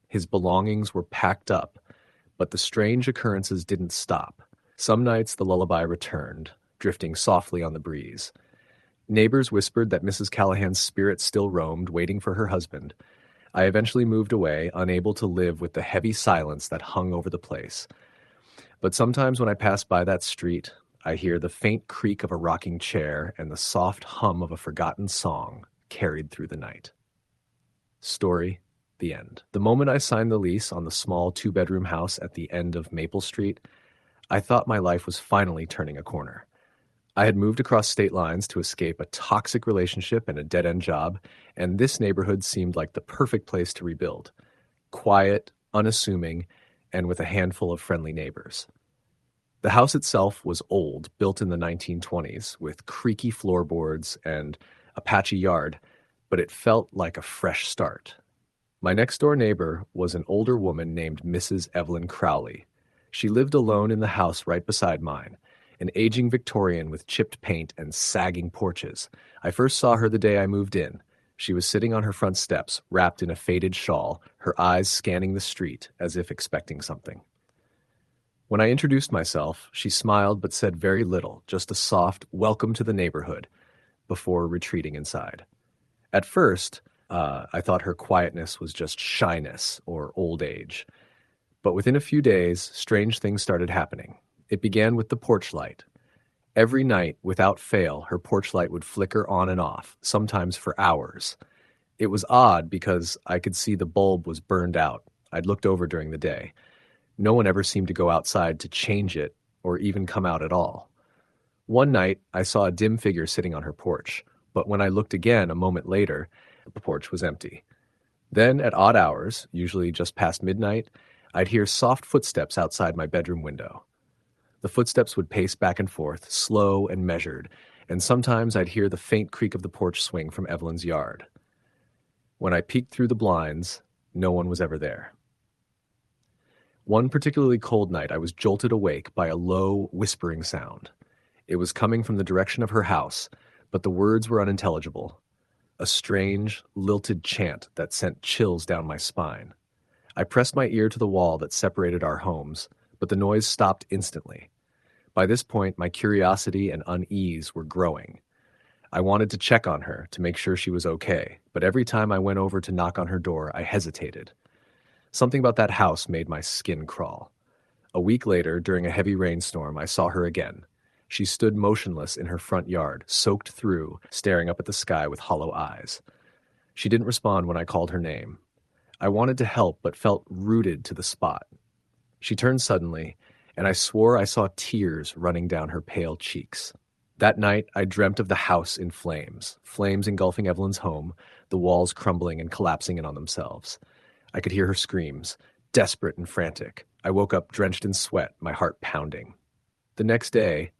His belongings were packed up, but the strange occurrences didn't stop. Some nights the lullaby returned, drifting softly on the breeze. Neighbors whispered that Mrs. Callahan's spirit still roamed, waiting for her husband. I eventually moved away, unable to live with the heavy silence that hung over the place. But sometimes when I pass by that street, I hear the faint creak of a rocking chair and the soft hum of a forgotten song carried through the night. Story: the end. The moment I signed the lease on the small 2-bedroom house at the end of Maple Street, I thought my life was finally turning a corner. I had moved across state lines to escape a toxic relationship and a dead-end job, and this neighborhood seemed like the perfect place to rebuild. Quiet, unassuming, and with a handful of friendly neighbors. The house itself was old, built in the 1920s, with creaky floorboards and a patchy yard, but it felt like a fresh start. My next-door neighbor was an older woman named Mrs. Evelyn Crowley. She lived alone in the house right beside mine, an aging Victorian with chipped paint and sagging porches. I first saw her the day I moved in. She was sitting on her front steps, wrapped in a faded shawl, her eyes scanning the street as if expecting something. When I introduced myself, she smiled but said very little, just a soft "welcome to the neighborhood," before retreating inside. At first, I thought her quietness was just shyness or old age. But within a few days, strange things started happening. It began with the porch light. Every night, without fail, her porch light would flicker on and off, sometimes for hours. It was odd because I could see the bulb was burned out. I'd looked over during the day. No one ever seemed to go outside to change it or even come out at all. One night, I saw a dim figure sitting on her porch, but when I looked again a moment later, the porch was empty. Then, at odd hours, usually just past midnight, I'd hear soft footsteps outside my bedroom window. The footsteps would pace back and forth, slow and measured, and sometimes I'd hear the faint creak of the porch swing from Evelyn's yard. When I peeked through the blinds, no one was ever there. One particularly cold night, I was jolted awake by a low, whispering sound. It was coming from the direction of her house, but the words were unintelligible. A strange, lilted chant that sent chills down my spine. I pressed my ear to the wall that separated our homes, but the noise stopped instantly. By this point, my curiosity and unease were growing. I wanted to check on her to make sure she was okay, but every time I went over to knock on her door, I hesitated. Something about that house made my skin crawl. A week later, during a heavy rainstorm, I saw her again. She stood motionless in her front yard, soaked through, staring up at the sky with hollow eyes. She didn't respond when I called her name. I wanted to help, but felt rooted to the spot. She turned suddenly, and I swore I saw tears running down her pale cheeks. That night, I dreamt of the house in flames, flames engulfing Evelyn's home, the walls crumbling and collapsing in on themselves. I could hear her screams, desperate and frantic. I woke up drenched in sweat, my heart pounding. The next day,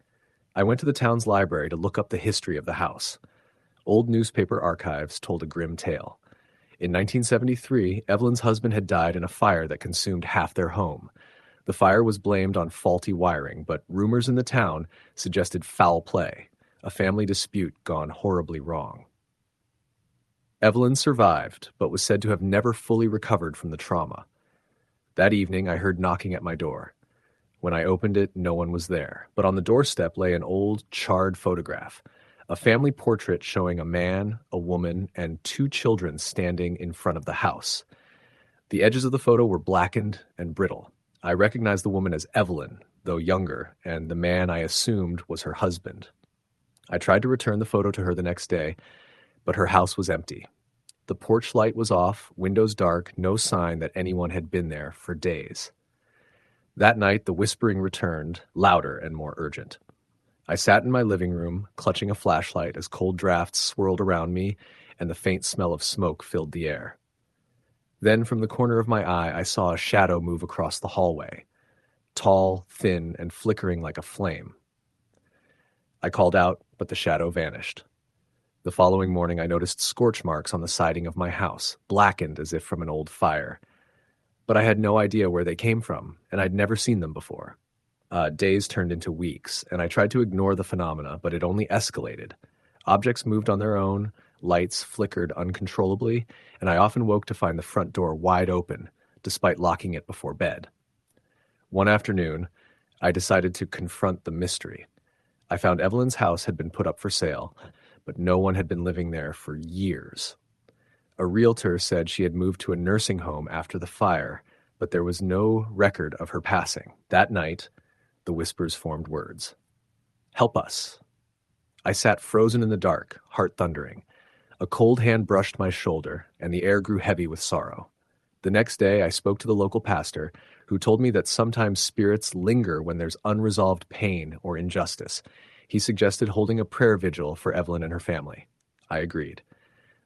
I went to the town's library to look up the history of the house. Old newspaper archives told a grim tale. In 1973, Evelyn's husband had died in a fire that consumed half their home. The fire was blamed on faulty wiring, but rumors in the town suggested foul play, a family dispute gone horribly wrong. Evelyn survived, but was said to have never fully recovered from the trauma. That evening, I heard knocking at my door. When I opened it, no one was there, but on the doorstep lay an old, charred photograph, a family portrait showing a man, a woman, and 2 children standing in front of the house. The edges of the photo were blackened and brittle. I recognized the woman as Evelyn, though younger, and the man I assumed was her husband. I tried to return the photo to her the next day, but her house was empty. The porch light was off, windows dark, no sign that anyone had been there for days. That night, the whispering returned, louder and more urgent. I sat in my living room, clutching a flashlight as cold drafts swirled around me and the faint smell of smoke filled the air. Then, from the corner of my eye, I saw a shadow move across the hallway, tall, thin, and flickering like a flame. I called out, but the shadow vanished. The following morning, I noticed scorch marks on the siding of my house, blackened as if from an old fire. But I had no idea where they came from, and I'd never seen them before. Days turned into weeks, and I tried to ignore the phenomena, but it only escalated. Objects moved on their own, lights flickered uncontrollably, and I often woke to find the front door wide open, despite locking it before bed. One afternoon, I decided to confront the mystery. I found Evelyn's house had been put up for sale, but no one had been living there for years. A realtor said she had moved to a nursing home after the fire, but there was no record of her passing. That night, the whispers formed words. "Help us." I sat frozen in the dark, heart thundering. A cold hand brushed my shoulder, and the air grew heavy with sorrow. The next day, I spoke to the local pastor, who told me that sometimes spirits linger when there's unresolved pain or injustice. He suggested holding a prayer vigil for Evelyn and her family. I agreed.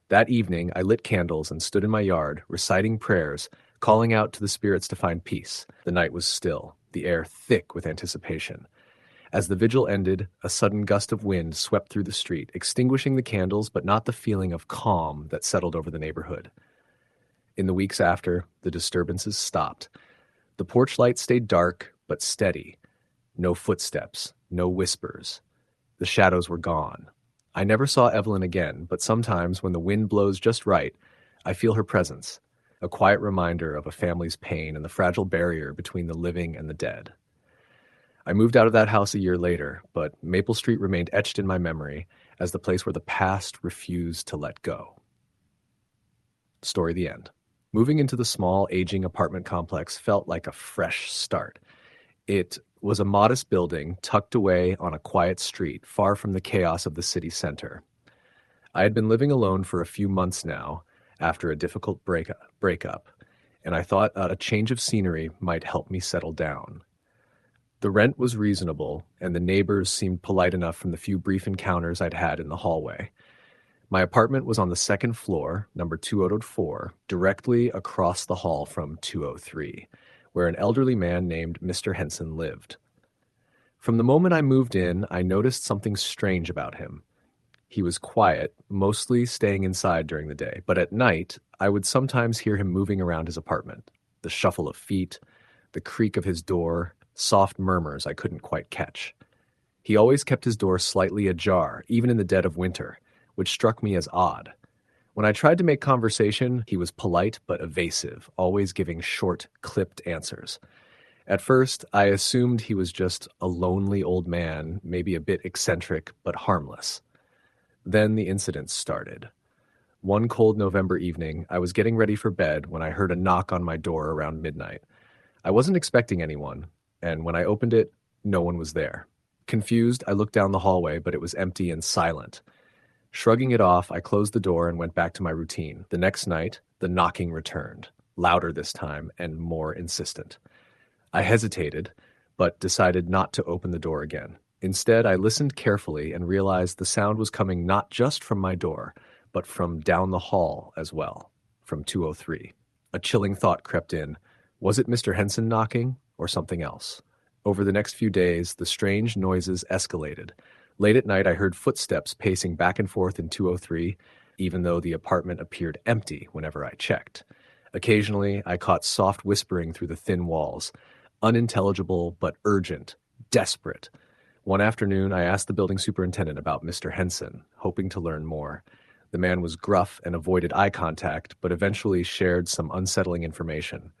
That evening, I lit candles and stood in my yard, reciting prayers, calling out to the spirits to find peace. The night was still, the air thick with anticipation. As the vigil ended, a sudden gust of wind swept through the street, extinguishing the candles but not the feeling of calm that settled over the neighborhood. In the weeks after, the disturbances stopped. The porch light stayed dark but steady. No footsteps, no whispers. The shadows were gone. I never saw Evelyn again, but sometimes when the wind blows just right, I feel her presence, a quiet reminder of a family's pain and the fragile barrier between the living and the dead. I moved out of that house a year later, but Maple Street remained etched in my memory as the place where the past refused to let go. Story the end. Moving into the small, aging apartment complex felt like a fresh start. It was a modest building tucked away on a quiet street, far from the chaos of the city center. I had been living alone for a few months now, after a difficult breakup, and I thought a change of scenery might help me settle down. The rent was reasonable, and the neighbors seemed polite enough from the few brief encounters I'd had in the hallway. My apartment was on the second floor, number 204, directly across the hall from 203, where an elderly man named Mr. Henson lived. From the moment I moved in, I noticed something strange about him. He was quiet, mostly staying inside during the day, but at night, I would sometimes hear him moving around his apartment. The shuffle of feet, the creak of his door, soft murmurs I couldn't quite catch. He always kept his door slightly ajar, even in the dead of winter, which struck me as odd. When I tried to make conversation, he was polite but evasive, always giving short, clipped answers. At first, I assumed he was just a lonely old man, maybe a bit eccentric but harmless. Then the incidents started. One cold November evening, I was getting ready for bed when I heard a knock on my door around midnight. I wasn't expecting anyone, and when I opened it, no one was there. Confused, I looked down the hallway, but it was empty and silent. Shrugging it off, I closed the door and went back to my routine. The next night, the knocking returned, louder this time and more insistent. I hesitated, but decided not to open the door again. Instead, I listened carefully and realized the sound was coming not just from my door, but from down the hall as well, from 203. A chilling thought crept in. Was it Mr. Henson knocking, or something else? Over the next few days, the strange noises escalated. Late at night, I heard footsteps pacing back and forth in 203, even though the apartment appeared empty whenever I checked. Occasionally, I caught soft whispering through the thin walls, unintelligible but urgent, desperate. One afternoon, I asked the building superintendent about Mr. Henson, hoping to learn more. The man was gruff and avoided eye contact, but eventually shared some unsettling information.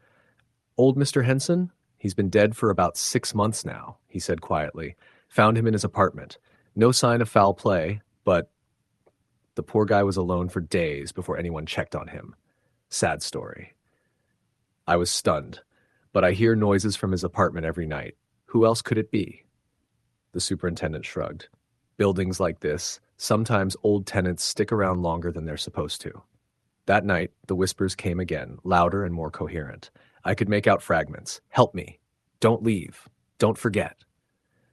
Old Mr. Henson? He's been dead for about 6 months now, he said quietly. Found him in his apartment. No sign of foul play, but the poor guy was alone for days before anyone checked on him. Sad story. I was stunned, but I hear noises from his apartment every night. Who else could it be? The superintendent shrugged. Buildings like this, sometimes old tenants stick around longer than they're supposed to. That night, the whispers came again, louder and more coherent. I could make out fragments. Help me. Don't leave. Don't forget.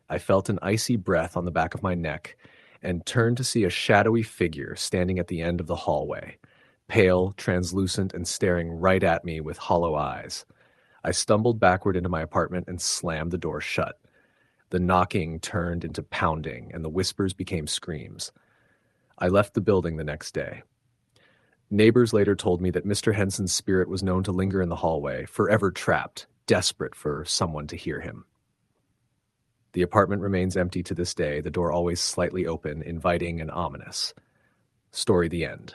I felt an icy breath on the back of my neck and turned to see a shadowy figure standing at the end of the hallway, pale, translucent, and staring right at me with hollow eyes. I stumbled backward into my apartment and slammed the door shut. The knocking turned into pounding, and the whispers became screams. I left the building the next day. Neighbors later told me that Mr. Henson's spirit was known to linger in the hallway, forever trapped, desperate for someone to hear him. The apartment remains empty to this day, the door always slightly open, inviting and ominous. Story the end.